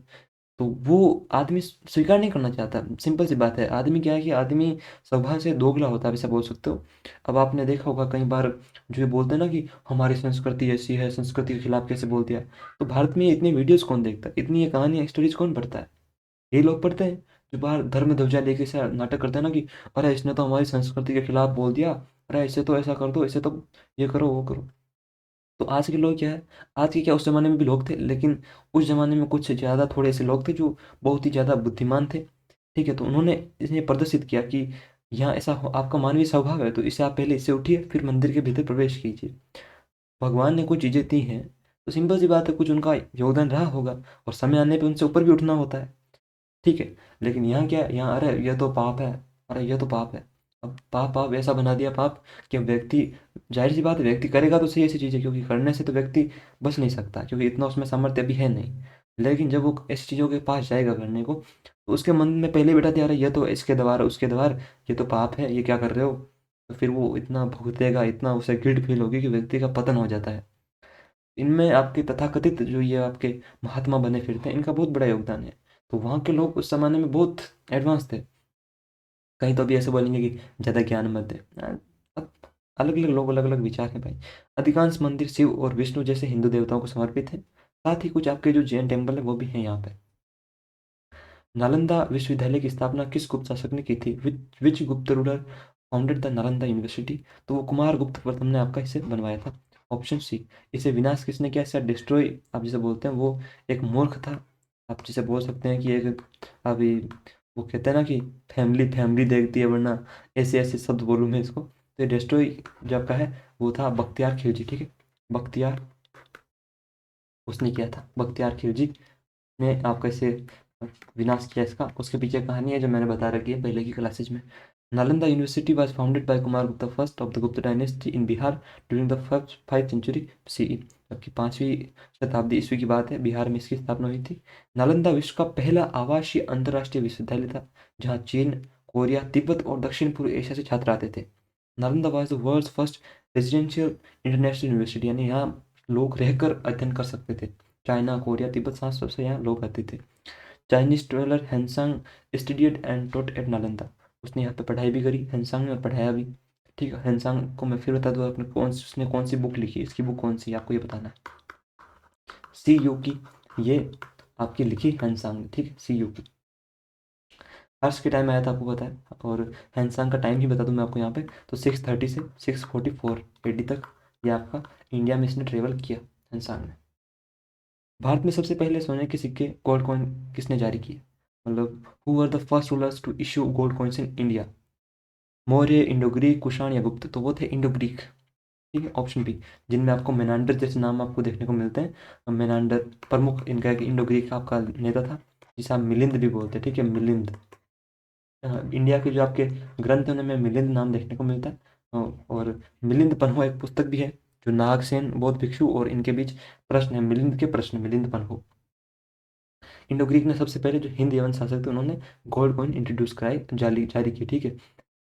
तो वो आदमी स्वीकार नहीं करना चाहता। सिंपल सी बात है, आदमी क्या है कि आदमी स्वभाव से दोगला होता है, आप ऐसा बोल सकते हो। अब आपने देखा होगा कई बार जो ये बोलते हैं ना कि हमारी संस्कृति ऐसी है, संस्कृति के खिलाफ कैसे बोल दिया। तो भारत में इतनी वीडियोस कौन देखता है, इतनी ये कहानियाँ स्टोरीज कौन पढ़ता है? ये लोग पढ़ते हैं जो बाहर धर्म ध्वजा लेके से नाटक करते हैं ना कि अरे इसने तो हमारी संस्कृति के खिलाफ बोल दिया, अरे ऐसे तो ऐसा कर दो, ऐसे तो ये करो वो करो। तो आज के लोग क्या है, आज के क्या, उस ज़माने में भी लोग थे, लेकिन उस ज़माने में कुछ ज़्यादा थोड़े ऐसे लोग थे जो बहुत ही ज़्यादा बुद्धिमान थे। ठीक है, तो उन्होंने इसने प्रदर्शित किया कि यहाँ ऐसा आपका मानवीय स्वभाव है, तो इससे आप पहले इससे उठिए, फिर मंदिर के भीतर प्रवेश कीजिए। भगवान ने कुछ चीज़ें दी हैं, तो सिंपल सी बात है, कुछ उनका योगदान रहा होगा, और समय आने पर उनसे ऊपर भी उठना होता है। ठीक है, लेकिन यहाँ क्या है, यहाँ अरे यह तो पाप है, अरे यह तो पाप है। अब पाप पाप ऐसा बना दिया पाप कि अब व्यक्ति, जाहिर सी बात है व्यक्ति करेगा तो सही ऐसी चीज़ें, क्योंकि करने से तो व्यक्ति बच नहीं सकता, क्योंकि इतना उसमें सामर्थ्य भी है नहीं। लेकिन जब वो ऐसी चीज़ों के पास जाएगा करने को, तो उसके मन में पहले बैठा दिया, अरे ये तो इसके द्वार उसके द्वार, ये तो पाप है, ये क्या कर रहे हो। तो फिर वो इतना भुगतेगा, इतना उसे गिल्ट फील होगी कि व्यक्ति का पतन हो जाता है। इनमें आपके तथाकथित जो ये आपके महात्मा बने फिरते हैं, इनका बहुत बड़ा योगदान है। तो वहाँ के लोग उस ज़माने में बहुत एडवांस थे। कहीं तो अभी ऐसे बोलेंगे कि ज़्यादा ज्ञान मत दे। अब अलग अलग लोग, अलग अलग विचार हैं भाई। अधिकांश मंदिर शिव और विष्णु जैसे हिंदू देवताओं को समर्पित हैं। साथ ही कुछ आपके जो जैन टेम्पल है वो भी हैं यहाँ पे। नालंदा विश्वविद्यालय की स्थापना किस गुप्त शासक ने की थी? विच गुप्त ruler founded the Nalanda university? तो वो कुमार गुप्त प्रथम ने आपका इसे बनवाया था। Option C. इसे विनाश किसने किया? इसे डिस्ट्रॉय आप जिसे बोलते हैं, वो एक मूर्ख था। आप जिसे बोल सकते हैं कि एक, अभी वो कहते हैं ना कि फैमिली फैमिली देखती है, वरना ऐसे ऐसे शब्द बोलूँ मैं इसको, तो डिस्ट्रॉय जो आपका है वो था बख्तियार खिलजी। ठीक है, बख्तियार, उसने किया था, बख्तियार खिलजी ने आपका इसे विनाश किया इसका। उसके पीछे कहानी है जो मैंने बता रखी है पहले की क्लासेज में। Nalanda university was founded by Kumar Gupta first of the Gupta dynasty in Bihar during the first 5th century CE। जबकि 5वीं शताब्दी ईस्वी की बात है, बिहार में इसकी स्थापना हुई थी। नालंदा विश्व का पहला आवासीय अंतर्राष्ट्रीय विश्वविद्यालय था, जहाँ चीन, कोरिया, तिब्बत और दक्षिण पूर्व एशिया से छात्र आते थे। Nalanda was the world's first residential international university, यानी यहाँ लोग रहकर अध्ययन कर सकते थे। चाइना, कोरिया, तिब्बत, सांस सबसे यहाँ लोग आते थे। Chinese traveller Hiuen Tsang studied and taught at Nalanda. उसने यहाँ पे पढ़ाई भी करी हैंसांग ने, और पढ़ाया भी। ठीक है, हैंसांग को मैं फिर बता दूँ, आपने उसने कौन सी बुक लिखी, इसकी बुक कौन सी है, आपको ये बताना है। सी यू की, ये आपकी लिखी हैंसांग ने। ठीक है, सी यू की। हर्ष के टाइम आया था आपको पता है, और हैंसांग का टाइम ही बता दूं मैं आपको यहाँ पे, तो 630 से 644 AD तक ये आपका इंडिया में इसने ट्रेवल किया, हैंसांग ने। भारत में सबसे पहले सोने के सिक्के गोल्ड कॉइन किसने जारी किए? मतलब who were the first rulers to issue gold coins in India? Maurya, Indo Greek, Kushan या गुप्त? तो वो थे इंडो ग्रीक। ठीक है, ऑप्शन बी। जिनमें आपको मेनांडर जैसे नाम आपको देखने को मिलते हैं। मेनांडर प्रमुख इनका एक इंडो ग्रीक का आपका नेता था, जिसे आप मिलिंद भी बोलते हैं। ठीक है, मिलिंद। इंडिया के जो आपके ग्रंथ हैं उनमें मिलिंद नाम देखने को मिलता है। और मिलिंद पन्हो एक पुस्तक भी है, जो नागसेन बौद्ध भिक्षु और इनके बीच प्रश्न है, मिलिंद के प्रश्न, मिलिंद पन्हो। इंडो ग्रीक ने सबसे पहले जो हिंद यवन शासक थे, उन्होंने गोल्ड कॉइन इंट्रोड्यूस कराए, जारी जारी की। ठीक है,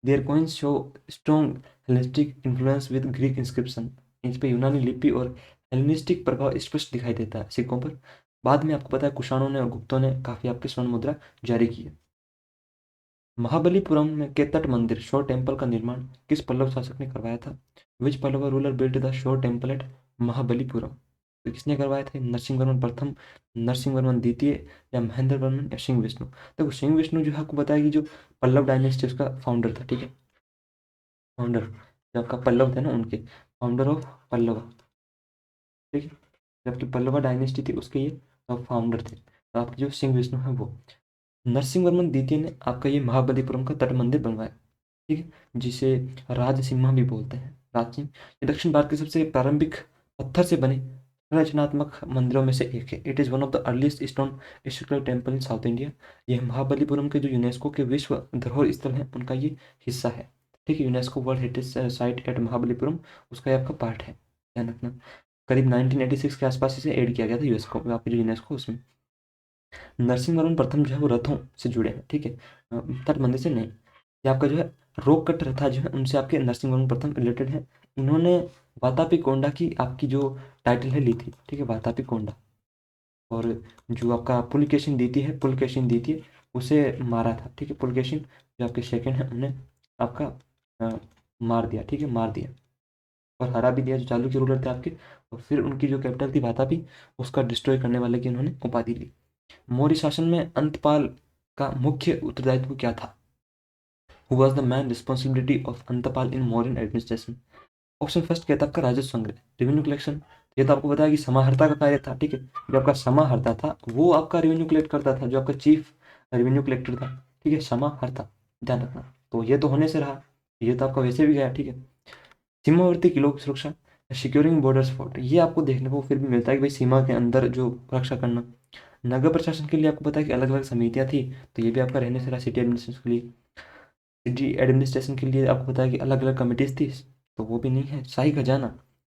their coins show strong Hellenistic influence with Greek inscription. इस पे यूनानी लिपि और हेलेनिस्टिक प्रभाव स्पष्ट दिखाई देता है सिक्कों पर। बाद में आपको पता है कुषाणों ने और गुप्तों ने काफ़ी आपके स्वर्ण मुद्रा जारी की है। महाबलीपुरम में के तट मंदिर शोर टेम्पल का निर्माण किस पल्लव शासक ने करवाया था? Which Pallava ruler built the shore temple at Mahabalipuram? तो किसने करवाया था? नरसिंह वर्मन प्रथम, नरसिंह वर्मन द्वितीय, या महेंद्र वर्मन, या सिंह विष्णु? देखो सिंह विष्णु जो है आपको बताया कि जो पल्लव डायनेस्टी उसका फाउंडर था। ठीक है, फाउंडर जो आपका पल्लव थे ना उनके, फाउंडर ऑफ पल्लव। ठीक है, जबकि पल्लवा डायनेस्टी थी उसके ये फाउंडर थे। तो आपके जो सिंह विष्णु है वो। नरसिंह वर्मन द्वितीय ने आपका ये महाबलीपुरम का तट मंदिर बनवाया। ठीक है, जिसे राजसिम्हा भी बोलते हैं, राजसिंह। ये दक्षिण भारत के सबसे प्रारंभिक पत्थर से बने रचनात्मक मंदिरों में से एक है। It is one of the earliest stone structural temple in south India. यह महाबलीपुरम के जो यूनेस्को के विश्व धरोहर स्थल हैं उनका ये हिस्सा है। ठीक है, UNESCO world heritage site at Mahabalipuram उसका ये आपका पार्ट है, ध्यान रखना। करीब 1986 के आसपास इसे ऐड किया गया था यूनेस्को, आपके जो यूनेस्को उसमें। नरसिंह वर्मन प्रथम जो है वो रथों से जुड़े हैं। ठीक है, तट मंदिर से नहीं। ये आपका जो है रोक कट रथा जो है उनसे आपके नरसिंह वर्मन प्रथम रिलेटेड है। इन्होंने वातापी कोंडा की आपकी जो टाइटल है ली थी। ठीक है, वातापी कोंडा। और जो आपका पुलकेशिन दी थी उसे मारा था, ठीक है। पुलकेशिन जो आपके सेकंड है उन्हें आपका मार दिया, ठीक है, मार दिया और हरा भी दिया जो चालुक्य रूलर थे आपके। और फिर उनकी जो कैपिटल थी वातापी उसका डिस्ट्रॉय करने वाले की उन्होंने उपाधि ली। मौर्य शासन में अंतपाल का मुख्य उत्तरदायित्व क्या था? Who was the main responsibility of Antapala in Mauryan administration? Option first क्या था आपका? राजस्व संग्रह, रेवेन्यू कलेक्शन। ये तो आपको बताया कि समाहर्ता का कार्य था, ठीक है। जो आपका समाहर्ता था वो आपका रेवेन्यू कलेक्ट करता था, जो आपका चीफ रेवेन्यू कलेक्टर था, ठीक है, समाहर्ता, ध्यान रखना। तो ये तो होने से रहा, ये तो आपका वैसे भी गया, ठीक है। सीमावर्ती किलों की सुरक्षा, सिक्योरिंग बॉर्डर्स फोर्ट, ये आपको देखने को फिर भी मिलता है कि भाई सीमा के अंदर जो रक्षा करना। नगर प्रशासन के लिए आपको पता है कि अलग अलग समितियां थी, तो ये भी आपका रहने से रहा। सिटी एडमिनिस्ट्रेशन के लिए, सिटी एडमिनिस्ट्रेशन के लिए आपको पता है कि अलग अलग कमिटीज थी, तो वो भी नहीं है। शाही खजाना,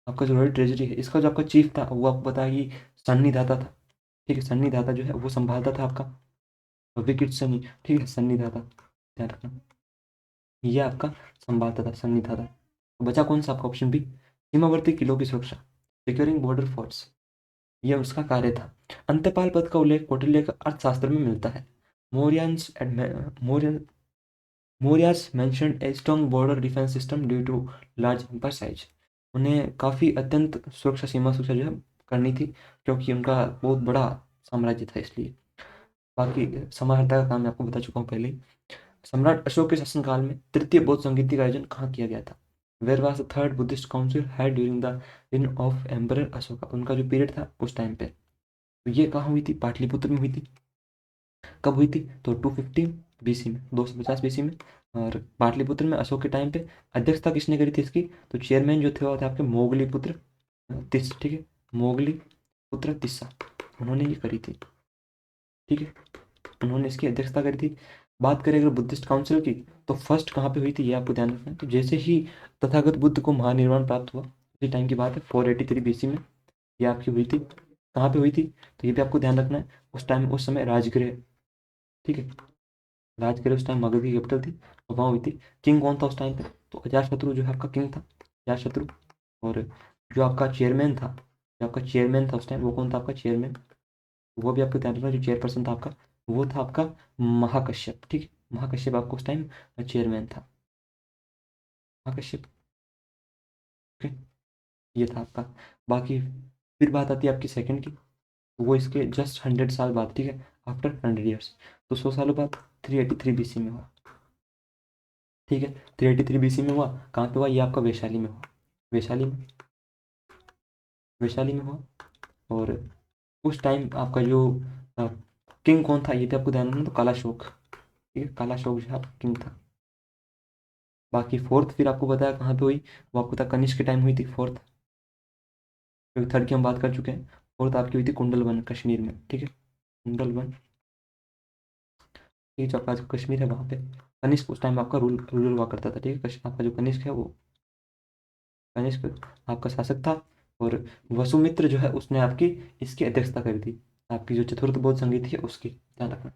आपका जो रॉयल ट्रेजरी है, इसका जो आपका चीफ था वो आपको पता है कि सन्निधाता था, ठीक है। सन्निधाता जो है वो संभालता था आपका विकेट सन्नी, ठीक है, सन्निधाता, ध्यान रखना, ये आपका संभालता था सन्निधाता। तो बचा कौन सा आपका? ऑप्शन बी, सीमावर्ती किलों की सुरक्षा, सिक्योरिंग बॉर्डर फोर्ट्स, यह उसका कार्य था। अंतपाल पद का उल्लेख कौटिल्य का अर्थशास्त्र में मिलता है। Mauryans Mauryan Mauryas mentioned a strong border defense system due to large empire size। उन्हें काफ़ी अत्यंत सुरक्षा जो है करनी थी, क्योंकि उनका बहुत बड़ा साम्राज्य था, इसलिए। बाकी समाहर्ता का काम मैं आपको बता चुका हूँ पहले ही। सम्राट अशोक के शासनकाल में तृतीय बौद्ध संगीति का आयोजन कहाँ किया गया था? Where was the third Buddhist council had during the reign of emperor Ashoka? उनका जो पीरियड था उस टाइम पे, तो ये कहाँ हुई थी? पाटलिपुत्र में हुई थी। कब हुई थी? तो 250 बीसी में, 250 बीसी में। और पाटलिपुत्र में अशोक के टाइम पे अध्यक्षता किसने करी थी इसकी? तो चेयरमैन जो थे वो थे आपके मोगली पुत्र तिस, ठीक है, मोगली पुत्र तिस्सा, उन्होंने ये करी थी, ठीक है, उन्होंने इसकी अध्यक्षता करी थी। बात करें अगर बुद्धिस्ट काउंसिल की, तो फर्स्ट कहाँ पे हुई थी ये आपको ध्यान रखना है। तो जैसे ही तथागत बुद्ध को महानिर्वाण प्राप्त हुआ उसी टाइम की बात है, 483 बीसी में ये आपकी हुई थी। कहाँ पे हुई थी? तो ये भी आपको ध्यान रखना है। उस टाइम उस समय राजगृह, ठीक है, राजगृह उस टाइम मगध की कैपिटल थी और वहाँ हुई थी। किंग कौन था उस टाइम पे? तो अजातशत्रु जो है आपका किंग था, अजातशत्रु। और जो आपका चेयरमैन था, जो आपका चेयरमैन था उस टाइम, वो कौन था आपका चेयरमैन? वो भी आपको ध्यान रखना, जो चेयरपर्सन था आपका वो था आपका महाकश्यप, ठीक है। महाकश्यप आपको उस टाइम चेयरमैन था, महाकश्यप, ओके, ये था आपका। बाकी फिर बात आती है आपकी सेकंड की, वो इसके जस्ट 100 साल बाद, ठीक है, आफ्टर 100 ईयर्स। तो 100 सालों बाद 383 बीसी में हुआ, ठीक है, 383 बीसी में हुआ। कहाँ पे हुआ? ये आपका वैशाली में हुआ, वैशाली में, वैशाली में हुआ। और उस टाइम आपका जो किंग कौन था ये भी आपको ध्यान रखना, तो कालाशोक, ठीक है, कालाशोक जो है आपका किंग था। बाकी फोर्थ फिर आपको बताया कहाँ पे हुई, वो आपको पता कनिष्क के टाइम हुई थी फोर्थ, क्योंकि थर्ड की हम बात कर चुके हैं। फोर्थ आपकी हुई थी कुंडलवन कश्मीर में, ठीक है, कुंडलवन, ये जो आपका जो कश्मीर है वहाँ पे कनिष्क उस टाइम आपका रूलर हुआ करता था, ठीक है। आपका जो कनिष्क है वो कनिष्क आपका शासक था। और वसुमित्र जो है उसने आपकी इसकी अध्यक्षता करी थी, आपकी जो चतुर्थ बौद्ध संगीति है उसकी, ध्यान रखना।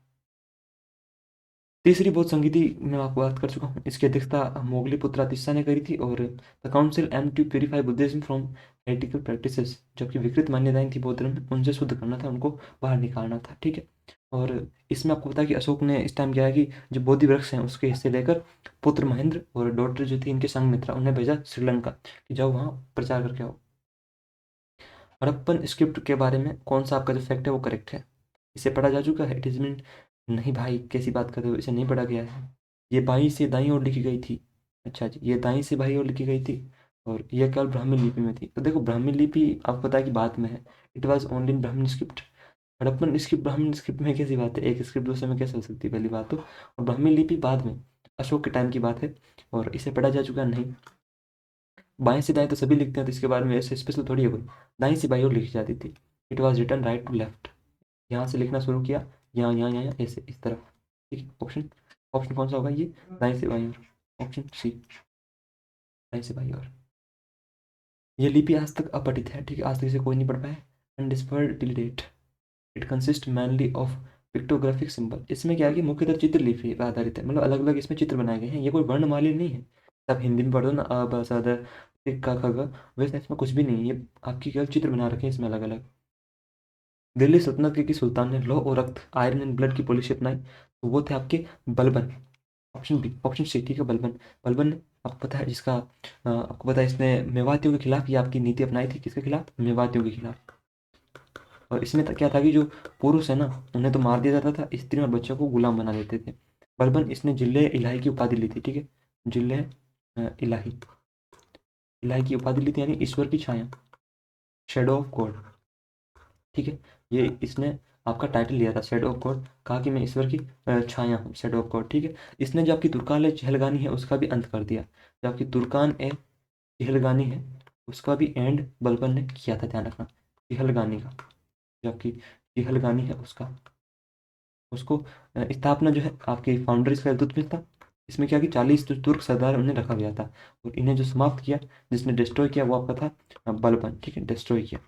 तीसरी बौद्ध संगीति मैं आपको बात कर चुका हूँ, इसकी अध्यक्षता मोगली पुत्र तिस्सा ने करी थी। और the council aim to purify Buddhism from heretical practices, जो कि विकृत मान्यताएं थी बौद्ध धर्म में उनसे शुद्ध करना था, उनको बाहर निकालना था, ठीक है। और इसमें आपको पता है कि अशोक ने इस टाइम क्या है कि जो बोधि वृक्ष हैं उसके हिस्से लेकर पुत्र महेंद्र और डॉटर जो थी इनके संघमित्रा उन्हें भेजा श्रीलंका कि जाओ वहाँ प्रचार करके आओ। हड़प्पन स्क्रिप्ट के बारे में कौन सा आपका जो फैक्ट है वो करेक्ट है? इसे पढ़ा जा चुका है, इट इज मीन, नहीं भाई कैसी बात कर रहे हो, इसे नहीं पढ़ा गया है। ये बाई से दाई ओर लिखी गई थी, अच्छा जी, ये दाई से बाई ओर लिखी गई थी। और ये केवल ब्राह्मण लिपि में थी। तो देखो ब्राह्मण लिपि आपको पता है कि बाद में है, इट वॉज ओनली इन ब्राह्मण स्क्रिप्ट। हड़प्पन स्क्रिप्ट ब्राह्मण स्क्रिप्ट में कैसी बात है, एक स्क्रिप्ट दूसरे में कैसे हो सकती है, पहली बात तो। और ब्राह्मण लिपि बाद में अशोक के टाइम की बात है, और इसे पढ़ा जा चुका नहीं। बाएं से दाएं तो सभी लिखते हैं, तो इसके बारे में ऐसे स्पेशल थोड़ी है कोई। दाएं से बाई ओर लिखी जाती थी, it was written right to left. यहाँ से लिखना शुरू किया, यहाँ यहाँ यहाँ यहाँ, ऐसे इस तरफ, ठीक है। ऑप्शन ऑप्शन कौन सा होगा? ये दाएं से बाईं ओर, ऑप्शन सी, दाएं से बाईं ओर। ये लिपि आज तक अपठित है, ठीक है, आज तक इसे कोई नहीं पढ़ पाया, undiscovered till date. It consist mainly of pictographic symbol. इसमें क्या है कि मुख्यतः चित्र लिपि पर आधारित है, मतलब अलग अलग इसमें चित्र बनाए गए हैं, ये कोई वर्णमाला नहीं है। आप हिंदी में पढ़ो ना, अ ब स द टिक का ख ग, वैसे इसमें कुछ भी नहीं है, ये आपकी केवल चित्र बना रखे हैं इसमें अलग अलग। दिल्ली सल्तनत के किस सुल्तान ने लौह और रक्त, आयरन एंड ब्लड की पॉलिसी अपनाई? तो वो थे आपके Balban. Option B, option C, ठीक है, बलबन। बलबन ने, आपको पता है जिसका आपको पता है इसने मेवातियों के खिलाफ ये आपकी नीति अपनाई थी, किसके खिलाफ? मेवातियों के खिलाफ। और इसमें क्या था कि जो पुरुष है ना, उन्हें तो मार दिया जाता था, स्त्री और बच्चों को गुलाम बना देते थे। बलबन इसने जिले इलाही की उपाधि ली थी, ठीक है, जिले इलाही, इलाही की उपाधि ली थी, यानी ईश्वर की छाया, शेडो ऑफ गॉड, ठीक है। ये इसने आपका टाइटल लिया था, शेडो ऑफ गॉड, कहा कि मैं ईश्वर की छाया हूँ, शेडो ऑफ गॉड, ठीक है। इसने जो आपकी तुर्कान ए चहलगानी है उसका भी अंत कर दिया, जो आपकी तुर्कान ए चहलगानी है उसका भी एंड बलबन ने किया था, ध्यान रखना, चहलगानी का, जो आपकी चहलगानी है उसका, उसको स्थापना जो है आपकी फाउंडर इसका इल्तुतमिश था। इसमें क्या कि 40 जो तुर्क सरदार उन्हें रखा गया था, और इन्हें जो समाप्त किया, जिसने डिस्ट्रॉय किया, वो आपका था बलबन, ठीक है, डिस्ट्रॉय किया।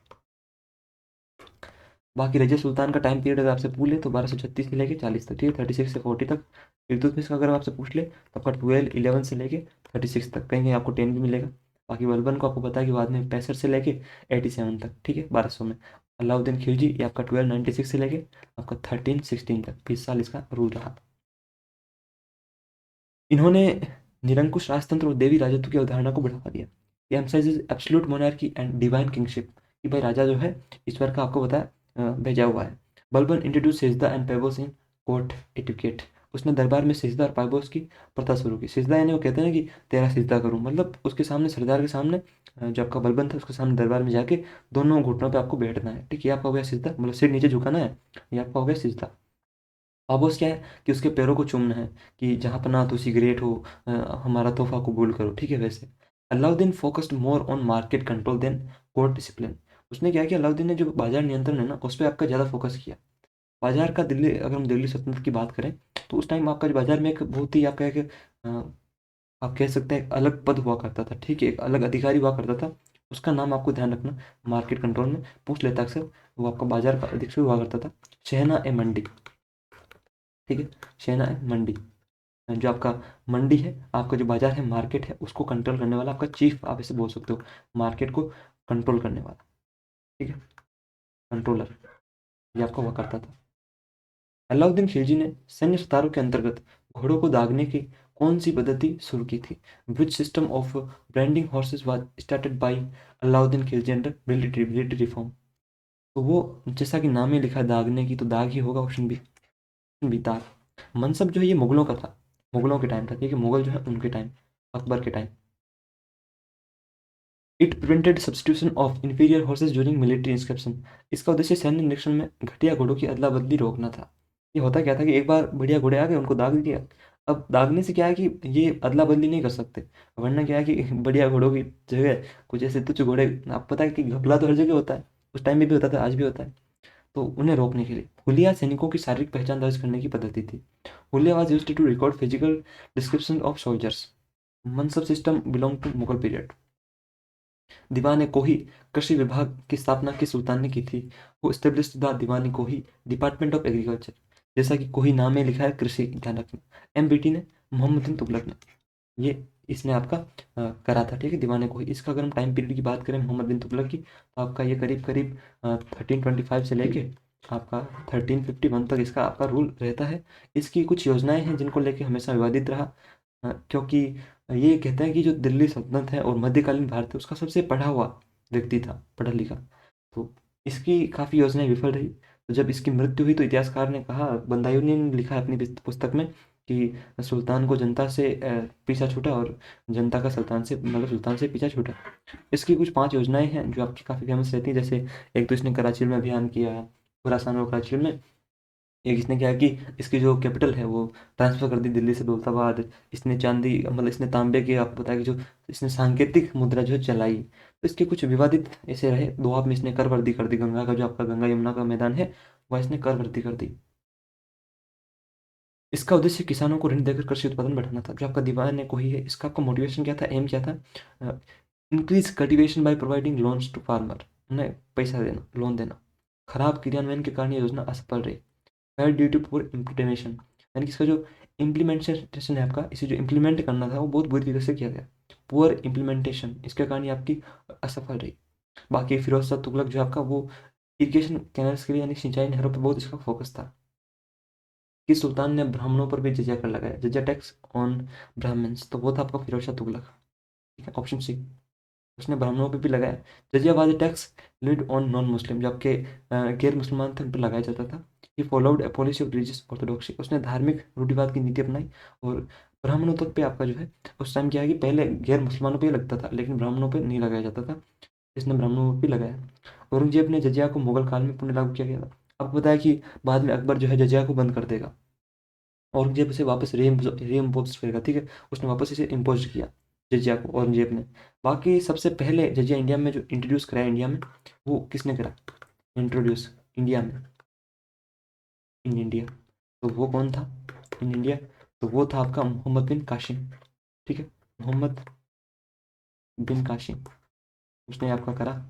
बाकी रजिया सुल्तान का टाइम पीरियड अगर आपसे पूछ ले तो 1236 से लेके 40 तक, ठीक है, 36 से 40 तक। इल्तुतमिश का अगर आपसे पूछ ले तो आपका 12 से लेके 36 तक, कहीं कहीं आपको 10 भी मिलेगा। बाकी बलबन को आपको पता है कि बाद में 65 से लेके 87 तक, ठीक है, 1200 में। अलाउद्दीन खिलजी ये आपका 1296 से लेके आपका 1316 तक, 20 साल इसका रूल रहा। इन्होंने निरंकुश राजतंत्र और देवी राजत्व की अवधारणा को बढ़ावा दिया। ये emphasises absolute monarchy and divine kingship, कि भाई राजा जो है ईश्वर का आपको पता है भेजा हुआ है। Balban introduce sijda and paibos in court etiquette, उसने दरबार में सिजदा और पैबोस की प्रथा शुरू की। सिजदा यानी वो कहते हैं ना कि तेरा सिजदा करूं, मतलब उसके सामने, सरदार के सामने, जो आपका बलबन था उसके सामने दरबार में जाके दोनों घुटनों पे आपको बैठना है, ठीक है, ये आपका हो गया सिजदा, मतलब सिर नीचे झुकाना है, ये आपका हो गया सिजदा। पापोस क्या है कि उसके पैरों को चूमना है, कि जहाँ पर ना तो सिगरेट हो, हमारा तोहफा कबूल करो, ठीक है, वैसे। Alauddin focused more on market control than court discipline, उसने क्या किया, अलाउद्दीन ने जो बाजार नियंत्रण है ना उस पर आपका ज़्यादा फोकस किया। बाजार का दिल्ली, अगर हम दिल्ली सल्तनत की बात करें तो उस टाइम आपका जो बाजार में एक बहुत ही आपका एक आप कह सकते हैं एक अलग पद हुआ करता था, ठीक है, एक अलग अधिकारी हुआ करता था, उसका नाम आपको ध्यान रखना, मार्केट कंट्रोल में पूछ लेता अक्सर, वो आपका बाजार का अधीक्षक हुआ करता था, शहना ए मंडी, ठीक है, शहना ए मंडी, जो आपका मंडी है, आपका जो बाजार है, मार्केट है, उसको कंट्रोल करने वाला आपका चीफ, आप इसे बोल सकते हो, मार्केट को कंट्रोल करने वाला, ठीक है, कंट्रोलर, ये आपका हुआ करता था। अलाउद्दीन खिलजी ने सैन्य सुधारों के अंतर्गत घोड़ों को दागने की कौन सी पद्धति शुरू की थी? Which system of branding horses was started by Alauddin Khilji under military reform? तो वो, जैसा कि नाम में लिखा है दागने की, तो दाग ही होगा, ऑप्शन बी, बी दाग। मनसब जो है ये मुगलों का था, मुगलों के टाइम था, ठीक है, मुगल जो है उनके टाइम, अकबर के time. It prevented substitution of inferior horses during military inscription, इसका उद्देश्य सैन्य निरीक्षण में घटिया घोड़ों की अदला बदली रोकना था। ये होता क्या था कि एक बार बढ़िया घोड़े आ गए, उनको दाग दिया, अब दागने से क्या है कि ये अदला बदली नहीं कर सकते, वरना क्या है कि बढ़िया घोड़ों की जगह कुछ ऐसे तुच्छ घोड़े, आपको पता है कि घपला तो हर जगह होता है, उस टाइम में भी होता था, आज भी होता है, तो उन्हें रोकने के लिए हुलिया सैनिकों की शारीरिक पहचान दर्ज करने की पद्धति थी। Huliya was used to record physical description of soldiers. Mansab system belong to Mughal period. Diwan Kohi कृषि विभाग की स्थापना किस सुल्तान ने की थी? वो स्टेब्लिश द दीवान कोही डिपार्टमेंट ऑफ एग्रीकल्चर, जैसा कि कोही नाम में लिखा है कृषि, ध्यान रखना। एमबीटी ने, मोहम्मद बिन तुगलक ने, ये इसने आपका करा था, ठीक है, दीवान कोही। इसका अगर हम टाइम पीरियड की बात करें मोहम्मद बिन तुगलक की, तो आपका ये करीब करीब 1325 से लेके आपका 1351 तक इसका आपका रूल रहता है। इसकी कुछ योजनाएं हैं जिनको लेके हमेशा विवादित रहा, क्योंकि ये कहते हैं कि जो दिल्ली सल्तनत है और मध्यकालीन भारत है उसका सबसे पढ़ा हुआ व्यक्ति था, पढ़ा लिखा, तो इसकी काफ़ी योजनाएं विफल रही। तो जब इसकी मृत्यु हुई तो इतिहासकार ने कहा, बंदायूनी ने लिखा है अपनी पुस्तक में कि सुल्तान को जनता से पीछा छूटा और जनता का सुल्तान से, मतलब सुल्तान से पीछा छूटा। इसकी कुछ 5 योजनाएं हैं जो आपकी काफ़ी फेमस रहती हैं, जैसे एक तो इसने कराची में अभियान किया, खुरासान और कराची में। एक इसने क्या है कि इसकी जो कैपिटल है वो ट्रांसफर कर दी दिल्ली से दौलताबाद। इसने चांदी, मतलब इसने तांबे के, आपको पता है कि जो इसने सांकेतिक मुद्रा जो है चलाई, तो इसके कुछ विवादित ऐसे रहे। दोआब में इसने कर वर्दी कर दी, गंगा का जो आपका गंगा यमुना का मैदान है वह इसने कर वर्दी कर दी। इसका उद्देश्य किसानों को ऋण देकर कृषि उत्पादन बढ़ाना था। जो आपका दीवान है कोई है, इसका आपका मोटिवेशन क्या था, एम क्या था? Increase cultivation by providing loans to farmer, उन्हें पैसा देना, लोन देना। खराब क्रियान्वयन के कारण ये योजना असफल रही। Fail due to poor implementation, यानी कि इसका जो इम्प्लीमेंटेशन है आपका, इसे जो इम्प्लीमेंट करना था वो बहुत बुरी तरीके से किया गया। पुअर इम्प्लीमेंटेशन, इसके कारण ये आपकी असफल रही। बाकी फिरोज शाह तुगलक जो आपका वो इरिगेशन कैनल्स के लिए यानी सिंचाई नहरों पर बहुत इसका फोकस था। किस सुल्तान ने ब्राह्मणों पर भी जजिया कर लगाया, जजिया टैक्स ऑन ब्राह्मण्स, तो वो था आपका फिरोज शाह तुगलक। ठीक है, ऑप्शन सी, उसने ब्राह्मणों पे भी लगाया। Jizya was a tax levied on non Muslim, जो आपके गैर मुसलमान थे उन पर लगाया जाता था। ही followed a policy of religious orthodoxy, उसने धार्मिक रूढ़िवाद की नीति अपनाई। और ब्राह्मणों तक पे आपका जो है उस टाइम क्या है कि पहले गैर मुसलमानों पे लगता था लेकिन ब्राह्मणों पे नहीं लगाया जाता था, इसने ब्राह्मणों पे भी लगाया। औरंगजेब ने जजिया को मुगल काल में पुनः लागू किया गया था। आपको पता है कि बाद में अकबर जो है जजिया को बंद कर देगा, औरंगजेब इसे वापस रीइम्पोज करेगा। ठीक है, उसने वापस इसे इम्पोज किया जजिया को, औरंगजेब ने। बाकी सबसे पहले जजिया इंडिया में जो इंट्रोड्यूस कराया इंडिया में, वो किसने करा इंट्रोड्यूस इंडिया में, इन इंडिया, तो वो कौन था इन इंडिया, तो वो था आपका मोहम्मद बिन कासिम। ठीक है, मोहम्मद बिन कासिम, उसने आपका करा।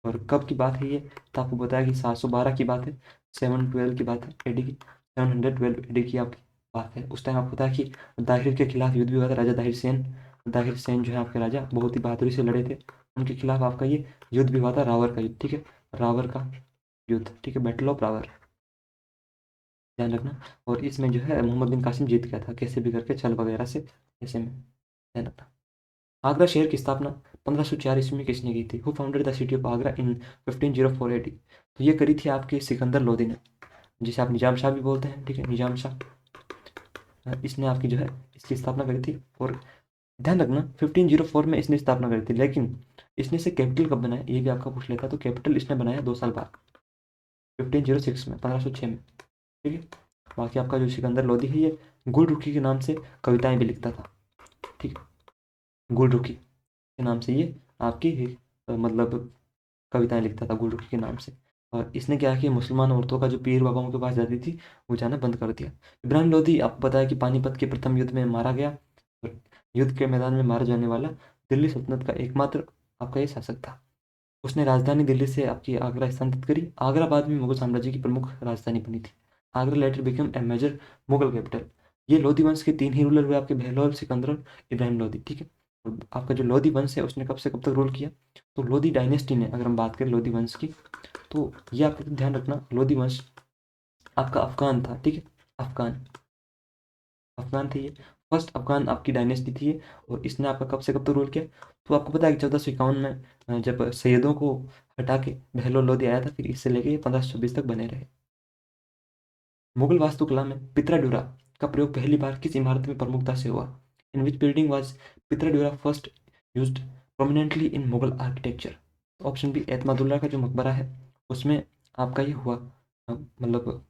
और कब की बात है ये, तो आपको बताया कि 712 की बात है, 712 की बात है एडी की, 712 एडी की आपकी बात है। उस टाइम आपको पता है कि दाहिर के खिलाफ युद्ध भी हुआ था, राजा दाहिर सेन जो है आपके राजा बहुत ही बहादुरी से लड़े थे, उनके खिलाफ आपका ये युद्ध भी हुआ था, रावर का युद्ध। ठीक है, रावर का युद्ध, ठीक है, बैटल ऑफ रावर, ध्यान रखना। और इसमें जो है मोहम्मद बिन कासिम जीत गया था कैसे भी करके, छल वगैरह से, ऐसे में, ध्यान रखना। आगरा शहर की स्थापना 1504 ईस्वी में किसने की थी, who founded the city of Agra in 1504 AD, तो ये करी थी आपके सिकंदर लोदी ने, जिसे आप निजाम शाह भी बोलते हैं। ठीक है, निजाम शाह, इसने आपकी जो है इसकी स्थापना करी थी। और ध्यान रखना 1504 में इसने स्थापना करी थी, लेकिन इसने इसे कैपिटल कब बनाया ये भी आपका पूछ लेता, तो कैपिटल इसने बनाया 2 साल बाद, 1506 में, 1506 में। ठीक है, बाकी आपका जो सिकंदर लोदी है ये गुलरुखी के नाम से कविताएं भी लिखता था। ठीक है, गुलरुखी के नाम से ये आपकी मतलब कविताएं लिखता था गुलरुखी के नाम से। और इसने क्या है कि मुसलमान औरतों का जो पीर बाबाओं के पास जाती थी वो जाना बंद कर दिया। इब्राहिम लोदी आपको पता है कि पानीपत के प्रथम युद्ध में मारा गया, और युद्ध के मैदान में मारा जाने वाला दिल्ली सल्तनत का एकमात्र आपका ये शासक था। उसने राजधानी दिल्ली से आपकी आगरा स्थानांतरित करी। आगरा बाद में मुगल साम्राज्य की प्रमुख राजधानी बनी थी। Agra later become a major Mughal capital. ये लोधी वंश के 3 ही रूलर हुए आपके, बहलोल, सिकंदर और इब्राहिम लोधी। ठीक है, और आपका जो लोधी वंश है उसने कब से कब तक रूल किया, तो लोधी डायनेस्टी ने, अगर हम बात करें लोधी वंश की, तो ये आपको ध्यान रखना लोधी वंश आपका अफगान था। ठीक है, अफगान, अफगान थे ये, फर्स्ट अफगान आपकी डायनेस्टी थी ये। और इसने आपका कब से कब तक रूल किया, तो आपको पता है कि 1451 में जब सैयदों को हटा के बहलोल लोधी आया था, फिर इससे लेके ये 1526 तक बने रहे। मुगल वास्तुकला में पित्रा का प्रयोग पहली बार किस इमारत में प्रमुखता से हुआ, इन विच बिल्डिंग वाज पित्रा फर्स्ट यूज्ड प्रोमिनेंटली इन Mughal architecture, option B Itimad-ud-Daulah का जो मकबरा है उसमें आपका ये हुआ मतलब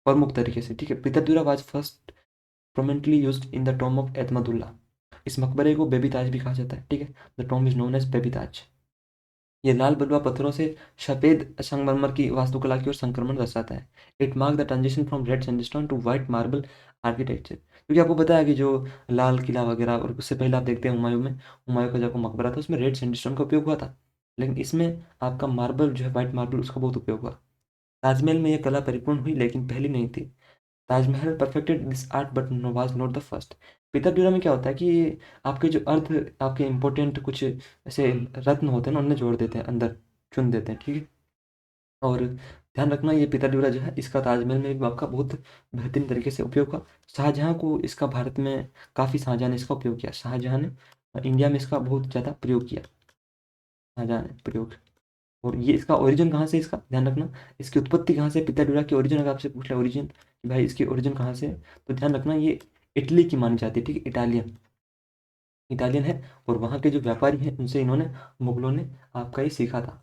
प्रमुख तरीके से। ठीक है, pietra was first prominently used in the tomb of Itimad-ud-Daulah, इस मकबरे को बेबी ताज भी कहा जाता है। ठीक है, the tomb is known as baby Taj. ये लाल बलुआ पत्थरों से सफेद संगमरमर की वास्तुकला की ओर संक्रमण दर्शाता है। It mark the transition from red sandstone to white marble architecture, क्योंकि आपको पता है कि जो लाल किला वगैरह, और उससे पहले आप देखते हैं हुमायूं में, हुमायूं का जो मकबरा था उसमें रेड सैंडस्टोन का उपयोग हुआ था, लेकिन इसमें आपका मार्बल जो है व्हाइट मार्बल उसका बहुत उपयोग हुआ। ताजमहल में यह कला परिपूर्ण हुई लेकिन पहली नहीं थी। Taj Mahal perfected this art but no was not the first. Pietra dura में क्या होता है कि ये आपके जो अर्थ, आपके इंपॉर्टेंट कुछ ऐसे रत्न होते हैं ना, उन्हें जोड़ देते हैं अंदर, चुन देते हैं। ठीक है, और ध्यान रखना ये पीतरजुरा जो है इसका ताजमहल में भी आपका बहुत बेहतरीन तरीके से उपयोग हुआ। शाहजहाँ को इसका भारत में काफ़ी, शाहजहाँ ने इसका उपयोग किया, शाहजहाँ ने इंडिया में इसका बहुत ज़्यादा प्रयोग किया, शाहजहाँ ने प्रयोग। और ये इसका ओरिजिन कहाँ से, इसका ध्यान रखना, इसकी उत्पत्ति कहाँ से, पिताडोरा की ओरिजिन अगर आपसे पूछ ले ओरिजिन कि भाई इसकी ओरिजिन कहाँ से है, तो ध्यान रखना ये इटली की मानी जाती है। ठीक है, इटालियन, इटालियन है। और वहाँ के जो व्यापारी हैं उनसे इन्होंने, मुगलों ने आपका ये सीखा था।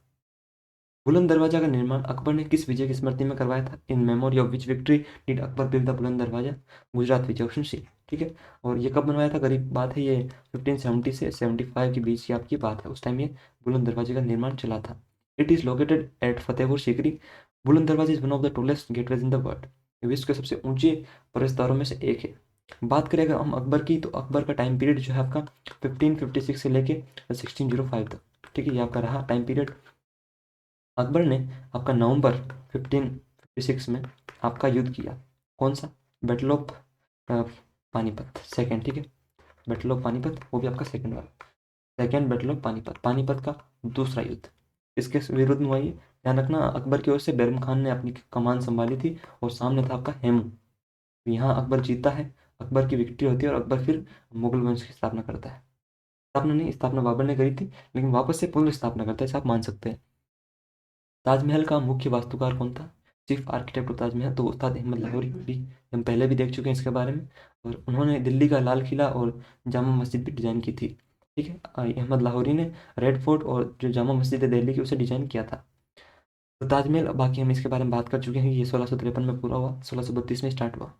बुलंद दरवाजा का निर्माण अकबर ने किस विजय की स्मृति में करवाया था, in memory of which victory did Akbar build the बुलंद दरवाजा, गुजरात विजय, ऑप्शन सी। ठीक है, और ये कब बनवाया था, करीब बात है ये 1570 से 75 के बीच की आपकी बात है, उस टाइम ये बुलंद दरवाजे का निर्माण चला था। It is located at Fatehpur Sikri. बुलंद दरवाजा is one of the tallest gateways in the world, ये विश्व के सबसे ऊंचे प्रवेशद्वारों में से एक है। बात करें अगर हम अकबर की, तो अकबर का टाइम पीरियड जो है आपका 1556 से लेके 1605 तक। ठीक है, ये आपका रहा टाइम पीरियड। अकबर ने आपका नवंबर 1556 में आपका युद्ध किया, कौन सा, बैटल ऑफ पानीपत सेकेंड। ठीक है, बैटल ऑफ पानीपत, वो भी आपका सेकेंड वाला, second battle of Panipat, Panipat का दूसरा युद्ध किसके विरुद्ध में हुआ ये? ध्यान रखना, अकबर की ओर से बैरम खान ने अपनी कमान संभाली थी और सामने था आपका हेमू। यहाँ अकबर जीतता है, अकबर की विक्ट्री होती है और अकबर फिर मुगल वंश की स्थापना करता है। स्थापना नहीं, स्थापना बाबर ने करी थी, लेकिन वापस से पुनः स्थापना करता है, ऐसा आप मान सकते हैं। ताजमहल का मुख्य वास्तुकार कौन था? चीफ आर्किटेक्ट ऑफ ताजमहल तो उस्ताद अहमद लाहौरी, भी हम पहले भी देख चुके हैं इसके बारे में। और उन्होंने दिल्ली का लाल किला और जामा मस्जिद भी डिजाइन की थी। ठीक है, अहमद लाहौरी ने रेड फोर्ट और जो जामा मस्जिद है दिल्ली की उसे डिजाइन किया था। तो ताजमहल, बाकी हम इसके बारे में बात कर चुके हैं कि ये 1653 में पूरा हुआ, 1632 में स्टार्ट हुआ।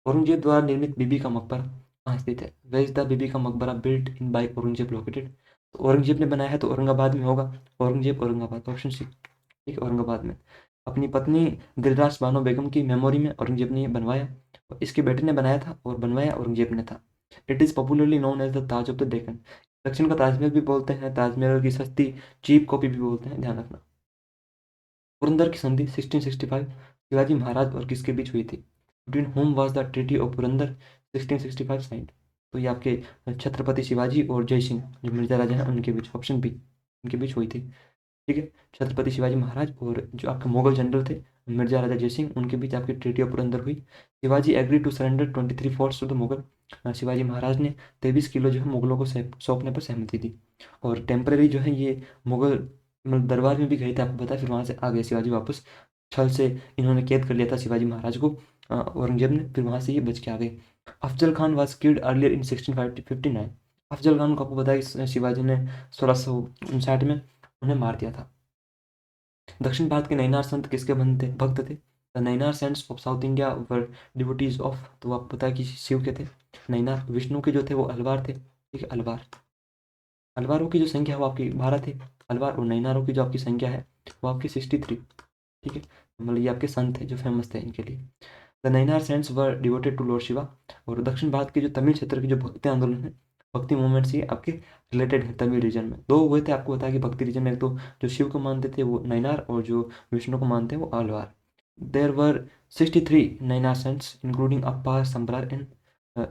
औरंगजेब द्वारा निर्मित बीबी का मकबरा कहाँ स्थित है? वेयर इज द बीबी का मकबरा built in by Aurangzeb located? तो औरंगजेब ने बनाया है तो औरंगाबाद में होगा। औरंगजेब औरंगाबाद, ऑप्शन सी, ठीक है, औरंगाबाद में। अपनी पत्नी दिलरास बानो बेगम की मेमोरी में औरंगजेब ने ये बनवाया, और इसके बेटे ने बनाया था और बनवाया औरंगजेब ने था। It is popularly known as the Taj of the Deccan. दक्षिण का ताजमहल भी बोलते हैं, ताजमहल की सस्ती चीप कॉपी भी बोलते हैं, ध्यान रखना। पुरंदर की संधि 1665 शिवाजी महाराज और किसके बीच हुई थी? Between home was the treaty of Purandar 1665 signed? तो ये आपके छत्रपति शिवाजी और जय सिंह जो मिर्जा राजा हैं उनके बीच, ऑप्शन बी, उनके बीच हुई थी। ठीक है, छत्रपति शिवाजी महाराज और जो आपके मुगल जनरल थे मिर्जा राजा जय सिंह, उनके बीच आपकी ट्रीटी ऑफ पुरंदर हुई। Shivaji agree to surrender 23 forts to the Mughal. Shivaji Maharaj ने 23 किलो जो है मुगलों को सौंपने पर सहमति दी। और टेम्परेरी जो है ये मुगल मतलब दरबार में भी गए थे, आपको पता है, फिर वहाँ से आ गए शिवाजी वापस। छल से इन्होंने कैद कर लिया था शिवाजी महाराज को औरंगजेब ने, फिर वहाँ से ये बच के आ गए। Afzal Khan was killed earlier in 1659। Afzal Khan को आपको पता है कि शिवाजी ने 1659 में उन्हें मार दिया था। दक्षिण भारत के नैनार संत किसके भक्त थे? The Nayanar saints of south India were devotees of, तो आपको पता है कि शिव के थे। नैनार विष्णु के जो थे वो अलवार थे। ठीक है, अलवार, अलवारों की जो संख्या है वो आपकी 12 थी। अलवार और नैनारों की जो आपकी संख्या है वो आपकी 63। ठीक है, मतलब ये आपके संत थे जो फेमस थे इनके लिए। The Nayanar saints were devoted to lord Shiva. और दक्षिण भारत के जो तमिल क्षेत्र के जो भक्ति आंदोलन है, भक्ति मूवमेंट्स, ये आपके रिलेटेड है तमिल रीजन में। दो हुए थे, आपको बताया कि भक्ति रीजन में एक तो जो शिव को मानते थे वो नैनार और जो विष्णु को मानते हैं वो Alvar. There were 63 Nayanar saints including Appar, Sambandar and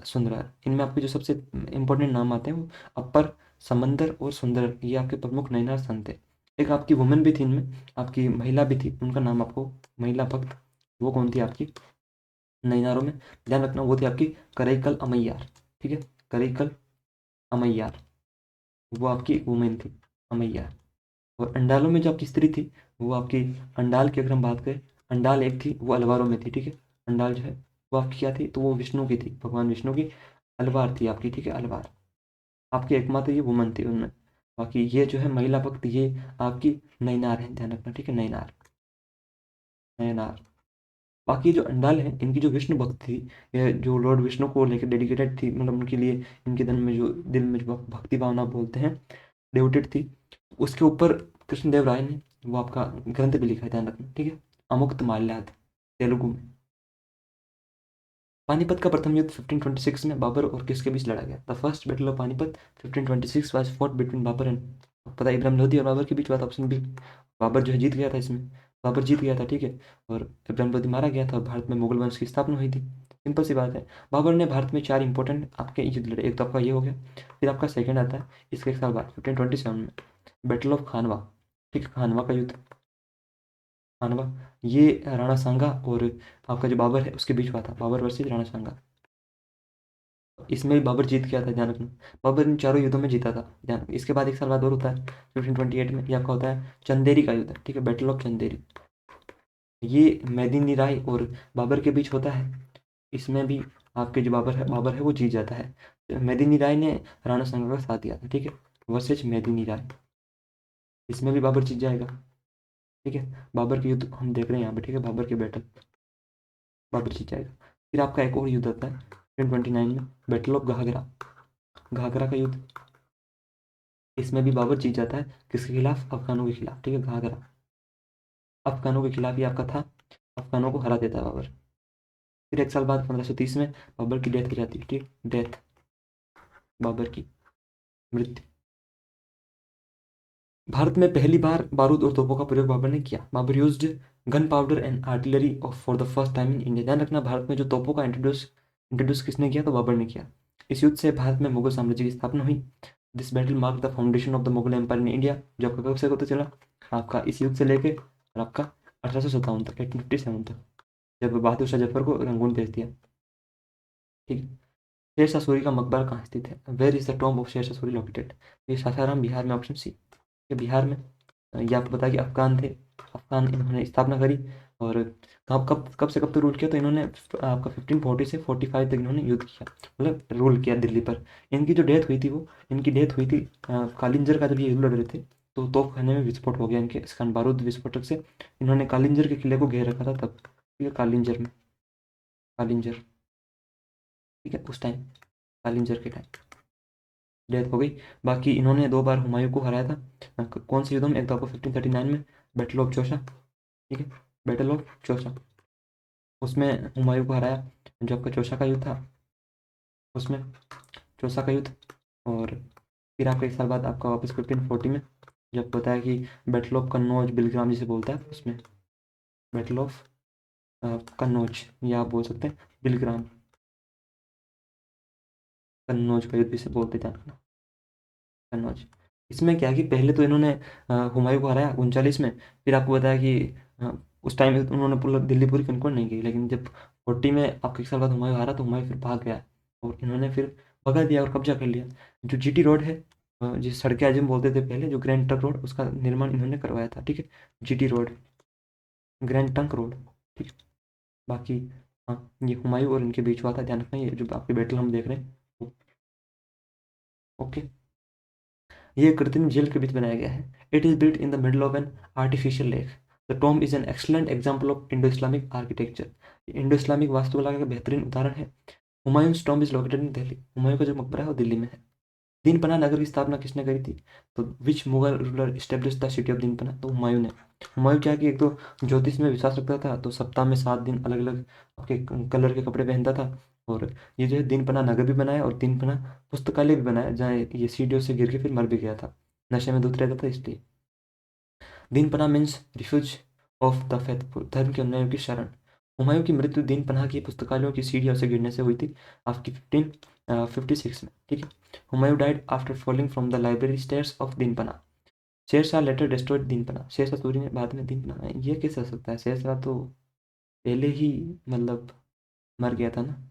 Sundarar. इनमें आपके जो सबसे इंपॉर्टेंट नाम आते हैं वो अप्पर, समंदर और सुंदर, ये आपके प्रमुख नैनार संत थे। एक आपकी वुमेन भी थी इनमें, आपकी महिला भी थी, उनका नाम आपको, महिला भक्त, वो कौन थी आपकी नैनारों में? ध्यान रखना, वो थी आपकी करईकल अमैयार। ठीक है, करईकल अमैयार, वो आपकी वुमेन थी, अमैयार। और अंडालों में जो आपकी स्त्री थी वो आपकी, अंडाल की अगर हम बात करें, अंडाल एक थी वो अलवारों में थी। ठीक है, अंडाल जो है वो आपकी क्या थी? तो वो विष्णु की थी, भगवान विष्णु की अलवार थी आपकी। ठीक है, अलवार आपकी एकमात्र ये वुमन थी उनमें। बाकी ये जो है महिला भक्त, ये आपकी नैनार है, ध्यान रखना। ठीक है, नैनार, नैनार। बाकी जो अंडाल है इनकी जो विष्णु भक्त थी, ये जो लॉर्ड विष्णु को लेकर डेडिकेटेड थी, मतलब उनके लिए इनके दिल में जो भक्ति भावना बोलते हैं, डिवोटेड थी। उसके ऊपर कृष्णदेव राय ने वो आपका ग्रंथ भी लिखा है, ध्यान रखना। ठीक है, अमुक्त माल्याद, तेलुगु में। पानीपत का प्रथम युद्ध 1526 में बाबर और किसके बीच लड़ा गया? The first battle of Panipat 1526 was fought between Babur and, पता है, इब्राहिम लोधी और बाबर के बीच हुआ था, ऑप्शन बी। बाबर जो है जीत गया था इसमें, बाबर जीत गया था। ठीक है, और इब्राहिम लोधी मारा गया था और भारत में मुगल वंश की स्थापना हुई थी। सिंपल सी बात है। बाबर ने भारत में 4 इंपॉर्टेंट आपके युद्ध लड़े, एक तो आपका ये हो गया, फिर आपका सेकंड आता है इसके एक साल बाद 1527 में बैटल ऑफ खानवा। ठीक है, खानवा का युद्ध, खानवा, ये राणा सांगा और आपका जो बाबर है उसके बीच हुआ था, बाबर वर्सेज राणा सांगा। इसमें भी बाबर जीत गया था, ध्यान रखना। बाबर इन चारों युद्धों में जीता था, ध्यान। इसके बाद एक साल बाद और होता है 1528 में, ये आपका होता है चंदेरी का युद्ध। ठीक है, बैटल ऑफ चंदेरी, ये मेदिनी राय और बाबर के बीच होता है। इसमें भी आपके जो बाबर है वो जीत जाता है। मेदिनी राय ने राणा सांगा का साथ दिया था। ठीक है, वर्सेज मेदिनी राय, इसमें भी बाबर जीत जाएगा। ठीक है, बाबर के युद्ध हम देख रहे हैं यहाँ पे। ठीक है, बाबर के बैटल, बाबर जीत जाएगा। फिर आपका एक और युद्ध आता है 1529 में, बैटल ऑफ घाघरा, घाघरा का युद्ध। इसमें भी बाबर जीत जाता है, किसके खिलाफ? अफगानों के खिलाफ। ठीक है, घाघरा अफगानों के खिलाफ ही आपका था, अफगानों को हरा देता है बाबर। फिर एक साल बाद 1530 में बाबर की डेथ हो जाती है। ठीक, डेथ, बाबर की मृत्यु। भारत में पहली बार बारूद और तोपों का प्रयोग बाबर ने किया। Babur used gun powder and artillery for the first time in India. ध्यान रखना, भारत में जो तोपों का इंट्रोड्यूस इंट्रोड्यूस किसने किया? तो बाबर ने किया। इस युद्ध से भारत में मुगल साम्राज्य की स्थापना हुई। This battle mark the foundation of the Mughal empire in India, जो आपका कब से होता चला, आपका इस युग से लेके और आपका 1857 तक, 1857 तक, जब बहादुर शाह जफर को रंगून भेज दिया। ठीक है। शेर शाह सूरी का मकबरा कहाँ स्थित है, where is the tomb of Sher Shah Suri located, ये सासाराम बिहार में, ऑप्शन सी। ये बिहार में। ये आपको पता है कि अफगान थे, अफगान इन्होंने स्थापना करी। और कब कब कब से कब तक रूल किया, तो इन्होंने आपका 1540 से 45 तक इन्होंने युद्ध किया, मतलब रूल किया दिल्ली पर। इनकी जो डेथ हुई थी वो, इनकी डेथ हुई थी कालिंजर का, जब ये युद्ध लड़ रहे थे तो तोपखाने में विस्फोट हो गया इनके, इसका बारूद विस्फोटक से इन्होंने कालिंजर के किले को घेर रखा था तब। ठीक है, कालिंजर में, कालिंजर, ठीक है, उस टाइम, कालिंजर के टाइम डेथ हो गई। बाकी इन्होंने 2 बार हुमायूं को हराया था। कौन से युद्धों में, एक तो आपको 1539 में बैटल ऑफ चौसा, ठीक है, बैटल ऑफ चौसा, उसमें हुमायूं को हराया। जो आपका चौसा का युद्ध था उसमें, चौसा का युद्ध। और फिर आपका 1 साल बाद आपका वापस 1540 में, जब पता है कि बैटल ऑफ कन्नौज, बिलग्राम जिसे बोलता है उसमें, बैटल ऑफ कन्नौज, या आप बोल सकते हैं बिलग्राम, कन्नौज का युद्ध जिसे बोलते थे कन्नौज। इसमें क्या है कि पहले तो इन्होंने हुमायूं को हराया 39 में। फिर आपको बताया कि अ, उस टाइम उन्होंने पूरा दिल्ली पूरी कंट्रोल नहीं की, लेकिन जब 40 में आपके 1 साल बाद हुमायूं हारा तो हुमायूं फिर भाग गया और इन्होंने फिर भगा दिया और कब्जा कर लिया। जो जीटी रोड है, जिस सड़क आजम बोलते थे पहले, जो ग्रैंड ट्रंक रोड, उसका निर्माण इन्होंने करवाया था। ठीक है, GT road, grand trunk road. ठीक है। बाकी हाँ, ये हुमायूं और इनके बीच हुआ था, ध्यान रखना, ये जो आपके बैटल हम देख रहे हैं। ओके। ये कृत्रिम झील के बीच बनाया गया है। It is built in the middle of an artificial lake. The tomb is an excellent example of Indo Islamic architecture. Indo Islamic वास्तुकला का बेहतरीन उदाहरण है। हुमायूंस टॉम्ब इज लोकेटेड इन दिल्ली। हुमायूं का जो मकबरा है वो दिल्ली में है। दीनपना नगर की स्थापना किसने करी थी, तो which Mughal ruler establish the city of Dinpanah, तो हुमायूं ने। हुमायूं क्या कि एक तो ज्योतिष में विश्वास रखता था, तो सप्ताह में 7 दिन अलग अलग आपके कलर के कपड़े पहनता था। और ये जो है दीनपना नगर भी बनाया और दीनपना पुस्तकालय भी बनाया, जहाँ ये सीढ़ियों से गिर के फिर मर भी गया था, नशे में धुत रहता था इसलिए। Dinpanah means refuge of the faithful, धर्म के अनुयायियों की शरण। हुमायूं की मृत्यु दीनपना की पुस्तकालयों की सीढ़ियों से गिरने से हुई थी, आपकी 1556 में। ठीक है। Humayun died after falling from the library stairs of Dinpanah. Sher Shah later destroyed Dinpanah. Sher Shah Suri ने बाद में दीनपना बनाया। ये कैसे हो सकता है, शेरशाह तो पहले ही मतलब मर गया था ना।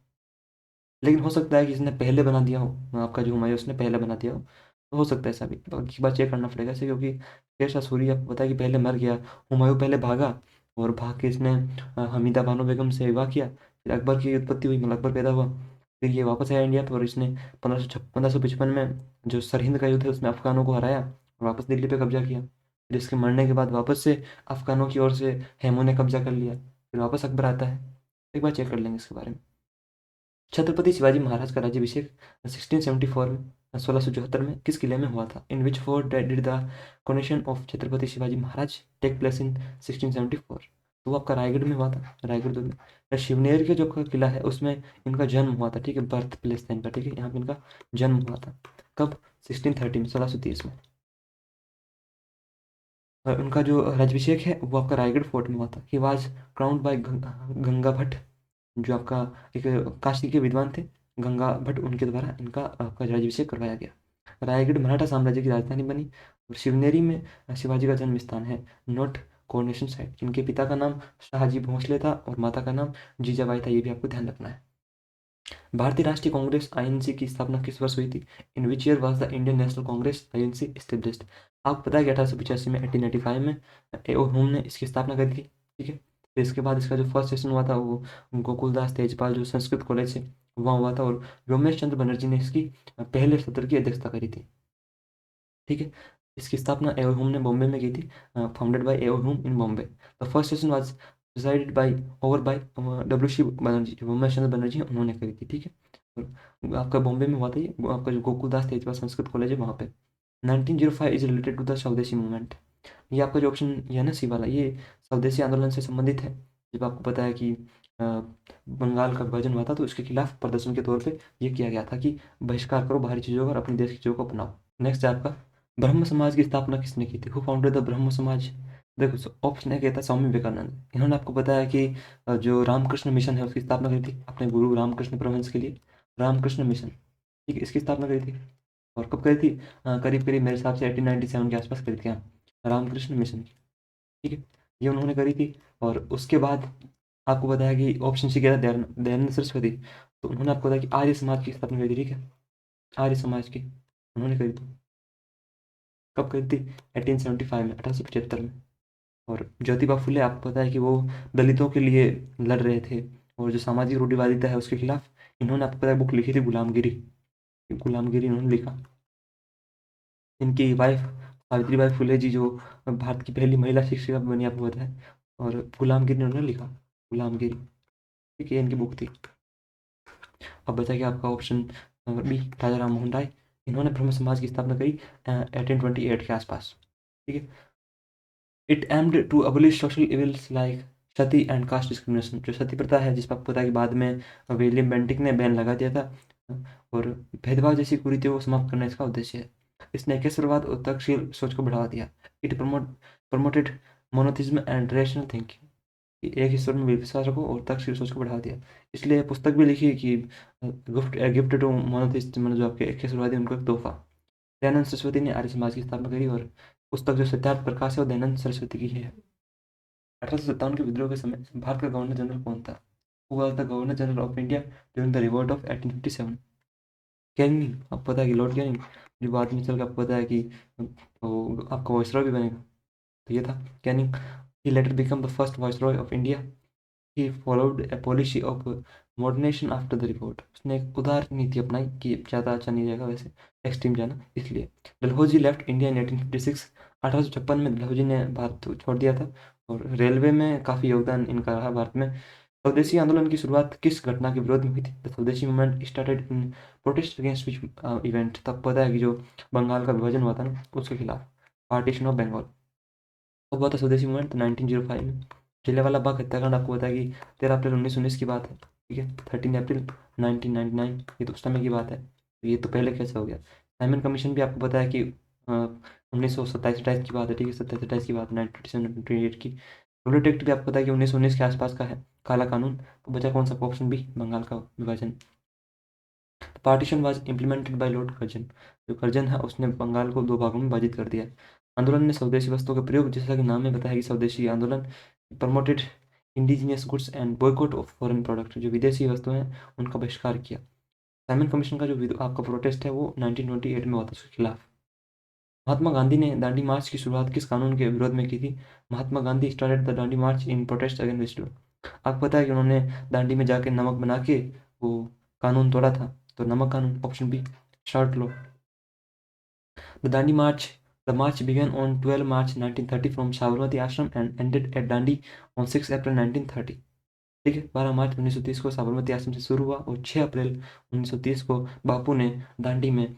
लेकिन हो सकता है कि इसने पहले बना दिया हो, आपका जो हुमायूं उसने पहले बना दिया हो, तो हो सकता है ऐसा भी। बाकी बात चेक करना पड़ेगा इसे, क्योंकि शेरशाह सूरी आपको पता है कि पहले मर गया। हुमायूं पहले भागा और भाग के इसने हमीदा बानो बेगम से विवाह किया, फिर अकबर की उत्पत्ति हुई, मतलब अकबर पैदा हुआ। फिर ये वापस आया इंडिया पर और इसने 1555 में जो सरहिंद का युद्ध है उसमें अफगानों को हराया और वापस दिल्ली पे कब्जा किया। फिर इसके मरने के बाद वापस से अफगानों की ओर से हेमू ने कब्जा कर लिया, फिर वापस अकबर आता है। एक बार चेक कर लेंगे इसके बारे में। छत्रपति शिवाजी महाराज का राज्याभिषेक 1674 में, 1674 में किस किले में हुआ था, in which fort did the coronation of Chhatrapati Shivaji Maharaj take place in 1674, तो वो आपका रायगढ़ में हुआ था, रायगढ़ दुर्ग में। शिवनेर के जो किला है उसमें इनका जन्म हुआ था। ठीक है, बर्थ प्लेस था इनका। ठीक है, यहाँ पे इनका जन्म हुआ था कब, 1630 में, 1630 में। और उनका जो राज्याभिषेक है वो आपका रायगढ़ फोर्ट में हुआ था। He was crowned by Ganga Bhatt, जो आपका एक काशी के विद्वान थे, गंगा भट्ट, उनके द्वारा इनका आपका राज्याभिषेक करवाया गया। रायगढ़ मराठा साम्राज्य की राजधानी बनी और शिवनेरी में शिवाजी का जन्म स्थान है, नॉट कोरोनेशन साइट। इनके पिता का नाम शाहजी भोसले था और माता का नाम जीजाबाई था, ये भी आपको ध्यान रखना है। भारतीय राष्ट्रीय कांग्रेस आईएनसी की स्थापना किस वर्ष हुई थी, in which year was the Indian National Congress INC established. आपको पता है कि 1885 में, 1885 में ए.ओ. ह्यूम ने इसकी स्थापना करी थी। ठीक है। फिर इसके बाद इसका जो फर्स्ट सेशन हुआ था वो गोकुलदास तेजपाल जो संस्कृत कॉलेज से वहाँ हुआ था, और व्योमेश चंद्र बनर्जी ने इसकी पहले सत्र की अध्यक्षता करी थी। ठीक है। इसकी स्थापना ए.ओ. ह्यूम ने बॉम्बे में की थी, founded by A O. Hume in Bombay. The first session was presided by over by W C Banerjee, जो व्योमेश चंद्र बनर्जी हैं, उन्होंने करी थी। ठीक है। और आपका बॉम्बे में हुआ था ये, आपका जो गोकुलदास तेजपाल संस्कृत कॉलेज है वहाँ पे। 1905 इज रिलेटेड टू द स्वदेशी मूवमेंट। ये आपका जो ऑप्शन ये है ना सी वाला, ये स्वदेशी आंदोलन से संबंधित है। जब आपको पता है कि बंगाल का विभाजन हुआ था तो इसके खिलाफ प्रदर्शन के तौर पे ये किया गया था कि बहिष्कार करो बाहरी चीज़ों का और अपने देश की चीज़ों को अपनाओ। नेक्स्ट है आपका, ब्रह्म समाज की स्थापना किसने की थी, हु फाउंडेड द ब्रह्म समाज। देखो ऑप्शन ए कहता है स्वामी विवेकानंद। इन्होंने आपको बताया कि जो रामकृष्ण मिशन है उसकी स्थापना करी थी अपने गुरु रामकृष्ण परमहंस के लिए, रामकृष्ण मिशन। ठीक है, इसकी स्थापना करी थी। और कब करी थी? करीब करीब मेरे हिसाब से 1897 के आसपास करी थी। रामकृष्ण मिशन की, ठीक है, ये उन्होंने करी थी। और उसके बाद आपको बताया कि ऑप्शन सी क्या था, दयानंद सरस्वती। तो उन्होंने आपको बताया कि आर्य समाज की स्थापना करी थी, ठीक है, आर्य समाज की उन्होंने करी थी। कब करी थी? 1875 में, 1875 में। और ज्योतिबा फुले आपको पता है कि वो दलितों के लिए लड़ रहे थे, और जो सामाजिक रूढ़िवादिता है उसके खिलाफ इन्होंने आपको पता है बुक लिखी थी, गुलामगिरी। गुलामगिरी इन्होंने लिखा। इनकी वाइफ सावित्रीबाई फुले जी, जो भारत की पहली महिला शिक्षिका बनी, आपको पता है। और गुलामगिरी इन्होंने लिखा, गुलामगिरी, ठीक है, इनकी बुक थी। अब बचा कि आपका ऑप्शन नंबर बी, राजा राम मोहन राय। इन्होंने ब्रह्म समाज की स्थापना करी 1828 के आसपास, ठीक है। It aimed to abolish social evils like sati and caste discrimination. जो सती प्रथा है, जिस पर आपको पता है कि बाद में विलियम बेंटिक ने बैन लगा दिया था, और भेदभाव जैसी कुरीतियों को समाप्त करना इसका उद्देश्य है। इसने केसरवाद और तर्कशील सोच को बढ़ावा दिया। It promoted monotheism and rational thinking. एक ईश्वर में विश्वास रखो और तर्कशील सोच को बढ़ावा दिया। इसलिए पुस्तक भी लिखी कि गिफ्ट टू मोनोथिस्ट, मतलब जो आपके केसरवादी उनको एक तोहफा। दयानंद सरस्वती ने आर्य समाज की स्थापना करी, और पुस्तक जो सत्यार्थ प्रकाश है वो दयानंद सरस्वती की है। 1857 के विद्रोह के समय भारत का गवर्नर जनरल कौन था? Who was the governor general of India during the revolt of 1857? Canning, आपको पता है कि लॉर्ड कैनिंग, जो बाद में चल के आपको पता है कि वो आपका वाइसरॉय भी बनेगा, तो ये था Canning. He later become the first viceroy of India. He followed a policy of modernisation after the revolt. उसने एक उदार नीति अपनाई कि ज़्यादा अच्छा नहीं रहेगा वैसे एक्सट्रीम जाना, इसलिए। Dalhousie left India in 1856। 1856 में डलहौजी ने भारत छोड़ दिया था, और रेलवे में काफ़ी योगदान इनका रहा भारत में। स्वदेशी आंदोलन की शुरुआत किस घटना के विरोध में हुई थी? द स्वदेशी movement started in protest against which event? तब पता है कि जो बंगाल का विभाजन हुआ था ना, उसके खिलाफ, पार्टीशन ऑफ बंगाल। कब हुआ था स्वदेशी मूवमेंट? तो 1905 में। जलियांवाला बाग हत्याकांड आपको पता है कि 13 अप्रैल 1919 की बात है, ठीक है। 13 अप्रैल 1999, ये तो उस समय की बात है, तो ये तो पहले कैसे हो गया? साइमन कमीशन भी आपको पता है कि 1927-28 की बात है, ठीक है, 27-28 की बात, 1927-28 की। रूलेट एक्ट भी आपको पता है कि 1919 के आसपास का है। काला कानून। तो बचा कौन सा? ऑप्शन बी, बंगाल का विभाजन। Partition was implemented by Lord Curzon. जो कर्जन है उसने बंगाल को दो भागों में विभाजित कर दिया। आंदोलन में स्वदेशी वस्तुओं का प्रयोग, जैसा कि नाम में बताया कि स्वदेशी आंदोलन promoted indigenous goods and boycott of foreign product. जो विदेशी वस्तुएं हैं उनका बहिष्कार किया। साइमन कमीशन का जो आपका प्रोटेस्ट है वो 1928 में हुआ था उसके खिलाफ। महात्मा गांधी ने दांडी मार्च की शुरुआत किस कानून के विरोध में की थी? Mahatma Gandhi started the Dandi march in protest against. आपको पता है कि उन्होंने दांडी में जाके नमक बना के वो कानून तोड़ा था, तो नमक कानून, option B, salt law. The Dandi march the march began on 12 March 1930 from Sabarmati Ashram and ended at Dandi on 6 April 1930, ठीक है। 12 मार्च 1930 को साबरमती आश्रम से शुरू हुआ, और 6 अप्रैल 1930 को बापू ने दांडी में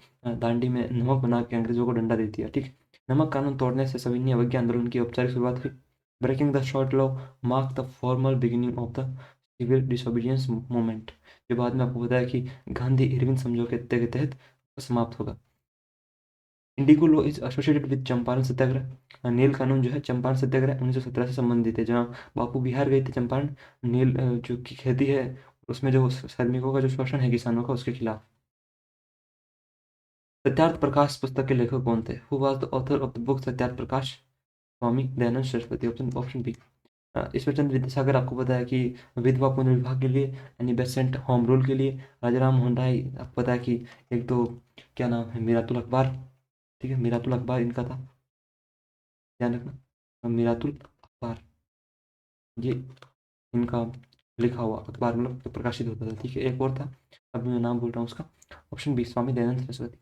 नमक बना के अंग्रेजों को डंडा दे दिया, ठीक। नमक कानून तोड़ने से सविनय अवज्ञा आंदोलन की औपचारिक शुरुआत हुई। Breaking the short law mark the formal beginning of the civil disobedience movement, जो बाद में आपको बताया कि गांधी इरविन समझौते के तहत समाप्त होगा। Indigo law is associated with Champaran Satyagraha. नील कानून जो है चंपारण सत्याग्रह 1917 से संबंधित है, जहाँ बापू बिहार गए थे चंपारण। नील जो की खेती है उसमें जो श्रमिकों का जो शोषण है किसानों का, उसके खिलाफ। सत्यार्थ प्रकाश पुस्तक के लेखक कौन थे? Who was the author of the book Satyarth Prakash? Swami Dayanand Saraswati, option option B. Ishwarchandra Vidyasagar आपको पता है कि विधवा पुनर्विवाह के लिए यानी बेसेंट होम रूल के लिए। राजा राम मोहन राय आपको पता है कि एक तो क्या नाम है, मीरातुल अखबार, ठीक है, मीरातुल अखबार इनका था, ध्यान रखना, मीरातुल अखबार, ये इनका लिखा हुआ अखबार, मतलब जो प्रकाशित होता था, ठीक है। एक और था, अभी मैं नाम बोल रहा हूँ उसका, ऑप्शन बी, स्वामी दयानंद सरस्वती।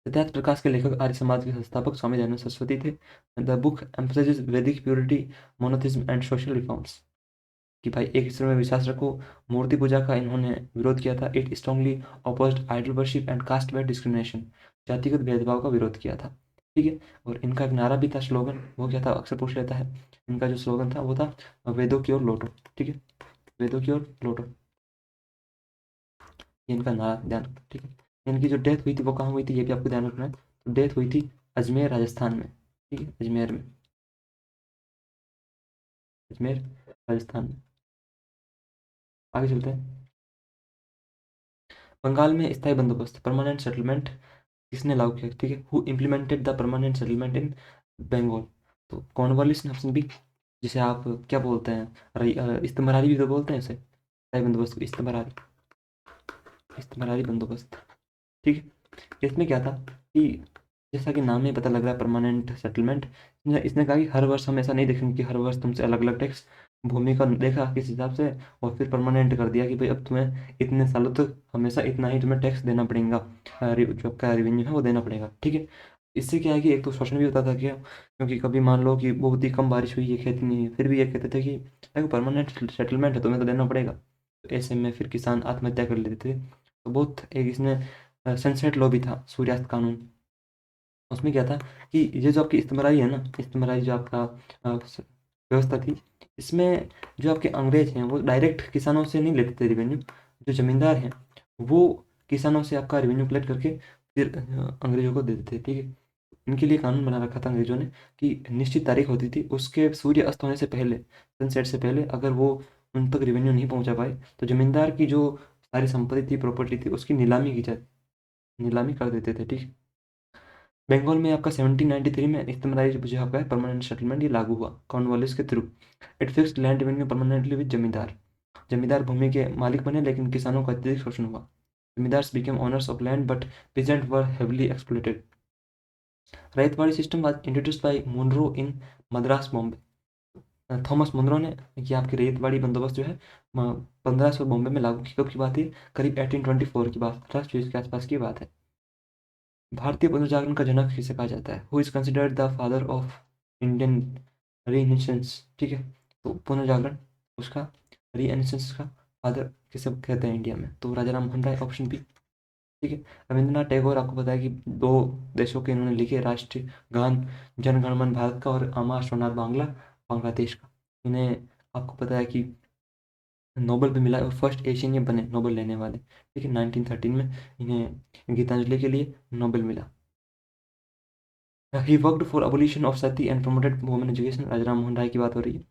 सिद्धार्थ प्रकाश के लेखक आर्य समाज के संस्थापक स्वामी दयानंद सरस्वती थे। द बुक एम्फसाइजेस वैदिक purity, monotheism and social reforms, कि भाई एक ईश्वर में विश्वास रखो। मूर्ति पूजा का इन्होंने विरोध किया था। It strongly opposed idol worship and caste wide discrimination, जातिगत भेदभाव का विरोध किया था, ठीक है। और इनका एक नारा भी था, स्लोगन, वो क्या था, अक्सर पूछ लेता है। इनका जो स्लोगन था वो था वेदों की ओर लौटो, ठीक है, वेदों की ओर लौटो, ये इनका नारा, ध्यान रखना, ठीक है। इनकी जो डेथ हुई थी वो कहाँ हुई थी, ये भी आपको ध्यान रखना है। तो डेथ हुई थी अजमेर राजस्थान में, ठीक है, अजमेर में, अजमेर राजस्थान में। आगे चलते हैं। बंगाल में स्थायी बंदोबस्त, परमानेंट सेटलमेंट किसने लागू किया, ठीक है, who implemented the permanent settlement in Bengal. तो कॉर्नवालिस ने, ऑप्शन बी, जिसे आप क्या बोलते हैं, इस्तेमरारी भी तो बोलते हैं इसे, स्थायी बंदोबस्त को इस्तेमरारी, इस्तेमरारी बंदोबस्त, ठीक है। इसमें क्या था कि जैसा कि नाम में पता लग रहा है परमानेंट सेटलमेंट, इसने कहा कि हर वर्ष हम ऐसा नहीं देखेंगे कि हर वर्ष तुमसे अलग अलग टैक्स, भूमि का देखा किस हिसाब से, और फिर परमानेंट कर दिया कि भाई अब तुम्हें इतने सालों तक हमेशा इतना ही तुम्हें टैक्स देना पड़ेगा, जो आपका रेवेन्यू है वो देना पड़ेगा, ठीक है। इससे क्या है कि एक तो शोषण भी होता था क्या, क्योंकि कभी मान लो कि बहुत ही कम बारिश हुई है, खेती नहीं है, फिर भी ये कहते थे कि देखो परमानेंट सेटलमेंट है, तुम्हें तो देना पड़ेगा। तो ऐसे में फिर किसान आत्महत्या कर लेते थे। तो बहुत एक इसने सनसेट लॉ भी था, सूर्यास्त कानून। उसमें क्या था कि ये जो आपकी इस्तेमारी है ना, इस्तेमारी जो आपका व्यवस्था थी, इसमें जो आपके अंग्रेज हैं वो डायरेक्ट किसानों से नहीं लेते थे रिवेन्यू, जो जमींदार हैं वो किसानों से आपका रिवेन्यू कलेक्ट करके फिर अंग्रेजों को दे देते थे, ठीक है। इनके लिए कानून बना रखा था अंग्रेजों ने कि निश्चित तारीख होती थी, उसके सूर्य अस्त होने से पहले, सनसेट से पहले अगर वो उन तक रिवेन्यू नहीं पहुंचा पाए तो जमींदार की जो सारी संपत्ति थी, प्रॉपर्टी थी, उसकी नीलामी की जाती, नीलामी कर देते थे, ठीक है। बंगाल में आपका 1793 में इस्तेमारी जो आपका है परमानेंट सेटलमेंट ये लागू हुआ कॉर्नवालिस के through. It fixed land revenue permanently with जमींदार, जमींदार भूमि के मालिक बने लेकिन किसानों का अत्यधिक शोषण हुआ। Zamindars became owners of land but peasant were heavily exploited. Ryotwari system was introduced by Munro in Madras Bombay. Thomas Munro ने ये आपकी रैयतवाड़ी बंदोबस्त जो है 1500 बॉम्बे में लागू की। कब की बात है, करीब 1824 की बात, 1824 के आसपास की बात है। भारतीय पुनर्जागरण का जनक किसे कहा जाता है, who is considered the father of Indian renaissance, ठीक है। तो पुनर्जागरण उसका, रीनेसेंस का फादर किसे कहते हैं इंडिया में, तो राजा राम मोहन राय, ऑप्शन बी, ठीक है। रविंद्रनाथ टैगोर आपको पता है कि दो देशों के इन्होंने लिखे, राष्ट्रीय गान जन गण मन भारत का और अमर सोनार बांग्ला, बांग्लादेश का। इन्हें आपको पता है कि नोबेल भी मिला और फर्स्ट एशियन ये बने नोबेल लेने वाले, ठीक है। 1913 में इन्हें गीतांजलि के लिए नोबेल मिला। He worked for abolition of sati and promoted women education, Raja Ram Mohan Roy की बात हो रही है।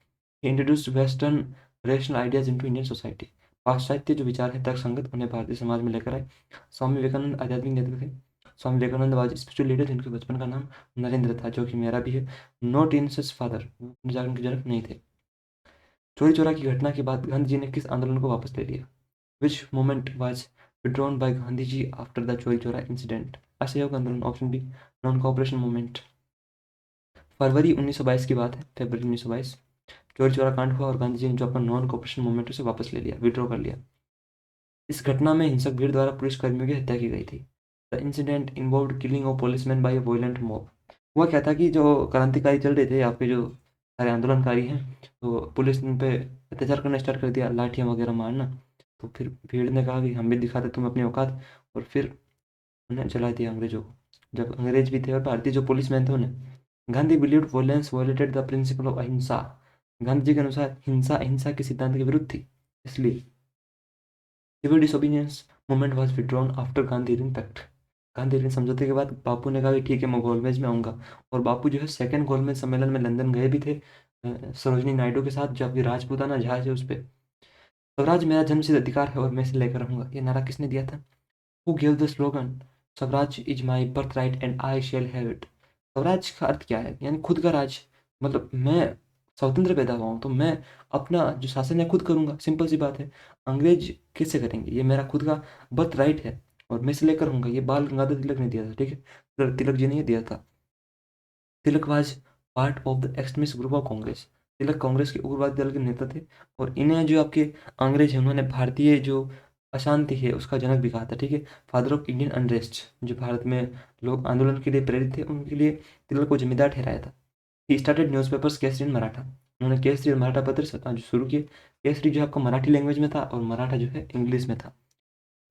He introduced western rational ideas into Indian society, पाश्चात्य जो विचार है तर्क संगत उन्हें भारतीय समाज में लेकर आए। स्वामी विवेकानंद आध्यात्मिक नेता थे। Swami Vivekananda was spiritual leader जिनके बचपन का नाम नरेंद्र था, जो कि मेरा भी है। नॉट इन सच फादर, जागरण के जनक नहीं थे। चोरी चोरा की घटना के बाद गांधी जी ने किस आंदोलन को वापस ले लिया, which movement was withdrawn by Gandhi ji after the Chauri Chaura incident, असहयोग आंदोलन, option B, non cooperation movement. फरवरी 1922 की बात है, फरवरी 1922 चोरी चोरा कांड हुआ और गांधी जी ने जो अपना नॉन कोऑपरेशन मूवमेंट उसे वापस ले लिया, विड्रॉ कर लिया। इस घटना में हिंसक भीड़ द्वारा पुलिस कर्मियों की हत्या की गई थी। The incident involved killing of policeman by a violent mob. हुआ क्या था कि जो क्रांतिकारी चल रहे थे आपके, जो सारे आंदोलनकारी हैं, तो पुलिस ने उन पे अत्याचार करना स्टार्ट कर दिया, लाठियाँ वगैरह मारना। तो फिर भीड़ ने कहा कि हम भी दिखाते तुम अपनी औकात, और फिर उन्हें जला दिया अंग्रेजों को। जब अंग्रेज भी थे और भारतीय जो पुलिसमैन थे उन्हें, Gandhi believed violence violated the principle of अहिंसा। गांधी जी के अनुसार हिंसा अहिंसा के सिद्धांत के विरुद्ध थी, इसलिए civil disobedience movement was withdrawn after Gandhi impact. Gandhi समझौते के बाद बापू ने कहा कि ठीक है मैं गोलमेज में आऊँगा, और बापू जो है सेकंड गोलमेज सम्मेलन में लंदन गए भी थे सरोजनी नायडू के साथ, जो अभी राजपूताना जहाज है उस पर। स्वराज मेरा जन्मसिद्ध अधिकार है और मैं इसे लेकर रहूंगा, ये नारा किसने दिया था, who give the slogan Swaraj is my birth right and I shall have it. Swaraj का अर्थ क्या है, यानी खुद का राज, मतलब मैं स्वतंत्र पैदा हुआ हूँ तो मैं अपना जो शासन है खुद करूंगा, सिंपल सी बात है। अंग्रेज कैसे करेंगे, ये मेरा खुद का बर्थ राइट है और मैं इसे लेकर रहूंगा। ये बाल गंगाधर तिलक ने दिया था, ठीक है, तिलक जी ने ये दिया था। Tilak was part of the extremist group of Congress. Tilak Congress के उग्रवादी दल के नेता थे, और इन्हें जो आपके अंग्रेज हैं उन्होंने भारतीय जो अशांति है उसका जनक भी कहा था, ठीक है। फादर ऑफ इंडियन अनरेस्ट, जो भारत में लोग आंदोलन के लिए प्रेरित थे उनके लिए तिलक को जिम्मेदार ठहराया था। He started newspapers Kesari in Maratha, उन्होंने केसरी और मराठा पत्र जो शुरू किए। केसरी जो आपका मराठी लैंग्वेज में था और मराठा जो है इंग्लिश में था।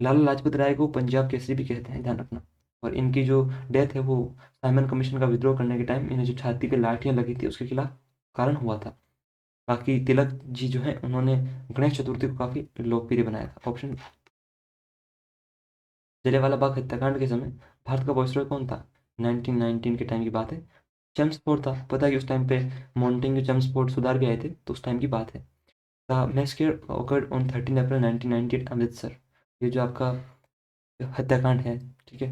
लाला लाजपत राय को पंजाब केसरी भी कहते हैं, ध्यान रखना। और इनकी जो डेथ है वो साइमन कमीशन का विद्रोह करने के टाइम इन्हें जो छाती पे लाठियां लगी थी उसके खिलाफ कारण हुआ था। बाकी तिलक जी जो है उन्होंने गणेश चतुर्थी को काफ़ी लोकप्रिय बनाया था, ऑप्शन। जलियांवाला बाग हत्याकांड के समय भारत का वायसरॉय कौन था, 1919 के टाइम की बात है। चेम्सफोर्ड था, पता है कि उस टाइम पे मॉन्टेग्यू चेम्सफोर्ड सुधार भी आए थे, तो उस टाइम की बात है। द मैसेकर ऑकर्ड ऑन 13 अप्रैल 1998 अमृतसर, ये जो आपका हत्याकांड है, ठीक है।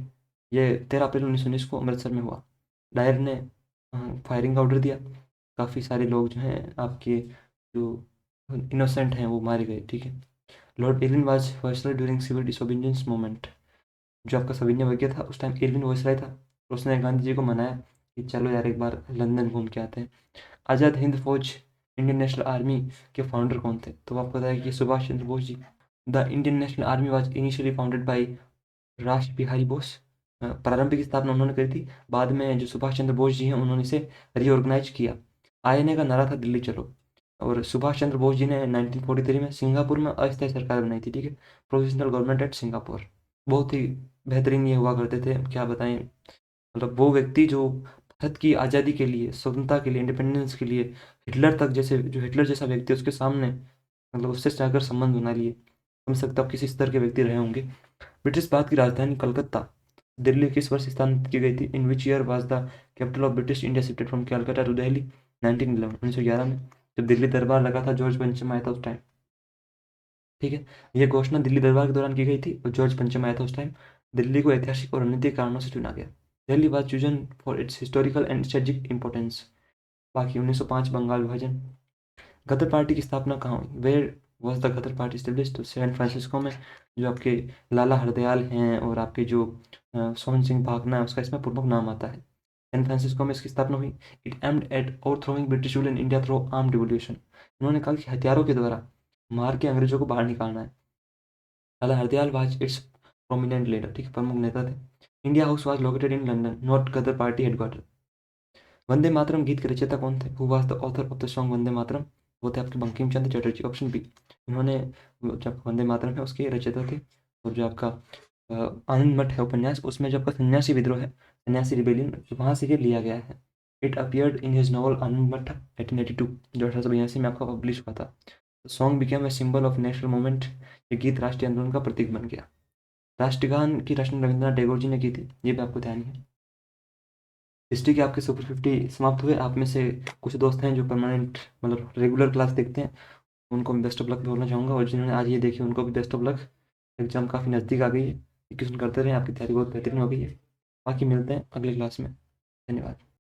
ये 13 अप्रैल 1919 को अमृतसर में हुआ। डायर ने फायरिंग का ऑर्डर दिया। काफ़ी सारे लोग जो हैं आपके जो इनोसेंट हैं वो मारे गए, ठीक है। Lord Irwin was viceroy during civil disobedience movement. जो आपका सविनय अवज्ञा था उस टाइम इरविन वायसराय था। उसने गांधी जी को मनाया कि चलो यार एक बार लंदन घूम के आते हैं। Azad Hind Fauj Indian National Army के फाउंडर कौन थे? तो आपको पता है कि Subhash Chandra Bose ji. The Indian National Army was initially founded by Rash Behari Bose. प्रारंभिक स्थापना उन्होंने करी थी। बाद में जो सुभाष चंद्र बोस जी हैं उन्होंने इसे रीऑर्गेनाइज किया। आईएनए का नारा था दिल्ली चलो। और सुभाष चंद्र बोस जी ने 1943 में सिंगापुर में अस्थायी सरकार बनाई थी, ठीक है। Provisional government at Singapore. बहुत ही बेहतरीन ये हुआ करते थे, क्या बताएं। मतलब वो व्यक्ति जो भारत की आज़ादी के लिए, स्वतंत्रता के लिए, इंडिपेंडेंस के लिए हिटलर तक जैसे, जो हिटलर जैसा व्यक्ति है उसके सामने मतलब उससे जाकर संबंध बना लिए। समझ सकते हो आप किसी स्तर के व्यक्ति रहे होंगे। ब्रिटिश भारत की राजधानी कलकत्ता दिल्ली किस वर्ष स्थानांतरित की गई थी? In which year was the capital of British India shifted from Calcutta to Delhi? 1911, 1911 में, जब दिल्ली दरबार लगा था, जॉर्ज पंचम आया था उस टाइम, ठीक है। यह घोषणा दिल्ली दरबार के दौरान की गई थी और जॉर्ज पंचम आया था उस टाइम। दिल्ली को ऐतिहासिक और रणनीतिक कारणों से चुना गया। Delhi was chosen for its historical and strategic importance. बाकी 1905 बंगाल विभाजन। गदर पार्टी की स्थापना कहाँ हुई? Where was the Ghadar party establish? तो सैन फ्रांसिस्को में। जो आपके लाला हरदयाल हैं और आपके जो सोहन सिंह भागना है उसका इसमें प्रमुख नाम आता है। सैन फ्रांसिस्को में इसकी स्थापना हुई। It aimed at ओवरथ्रोइंग British rule in India through armed revolution. उन्होंने कहा कि हथियारों के द्वारा मार के अंग्रेजों को बाहर निकालना है। Lala Hardayal was its prominent leader, ठीक है, प्रमुख नेता थे। India House was located in London, not Ghadar party headquarter. Vande Mataram गीत के रचयिता कौन थे? Who was the author of the song Vande Mataram? वो थे आपके बंकिम चंद्र चटर्जी, ऑप्शन बी। इन्होंने जो आपका वंदे मातरम है उसके रचयिता थे। और जो आपका आनंद मठ है उपन्यास, उसमें जो आपका सन्यासी विद्रोह है, सन्यासी रिबेलियन, वहाँ से ये लिया गया है। It appeared in his novel Anand Math 1882, जो 1882 में आपका पब्लिश हुआ था। Song became a symbol of national movement. ये गीत राष्ट्रीय आंदोलन का प्रतीक बन गया। राष्ट्रगान की रचना रविंद्रनाथ टैगोर जी ने की थी, ये भी आपको ध्यान है। हिस्ट्री के आपके सुपर 50 समाप्त हुए। आप में से कुछ दोस्त हैं जो परमानेंट मतलब रेगुलर क्लास देखते हैं, उनको मैं बेस्ट ऑफ लक बोलना चाहूँगा। और जिन्होंने आज ये देखी उनको भी बेस्ट ऑफ लक। एग्जाम काफ़ी नज़दीक आ गई है, क्वेश्चन करते रहें, आपकी तैयारी बहुत बेहतरीन हो गई है। बाकी मिलते हैं अगली क्लास में। धन्यवाद।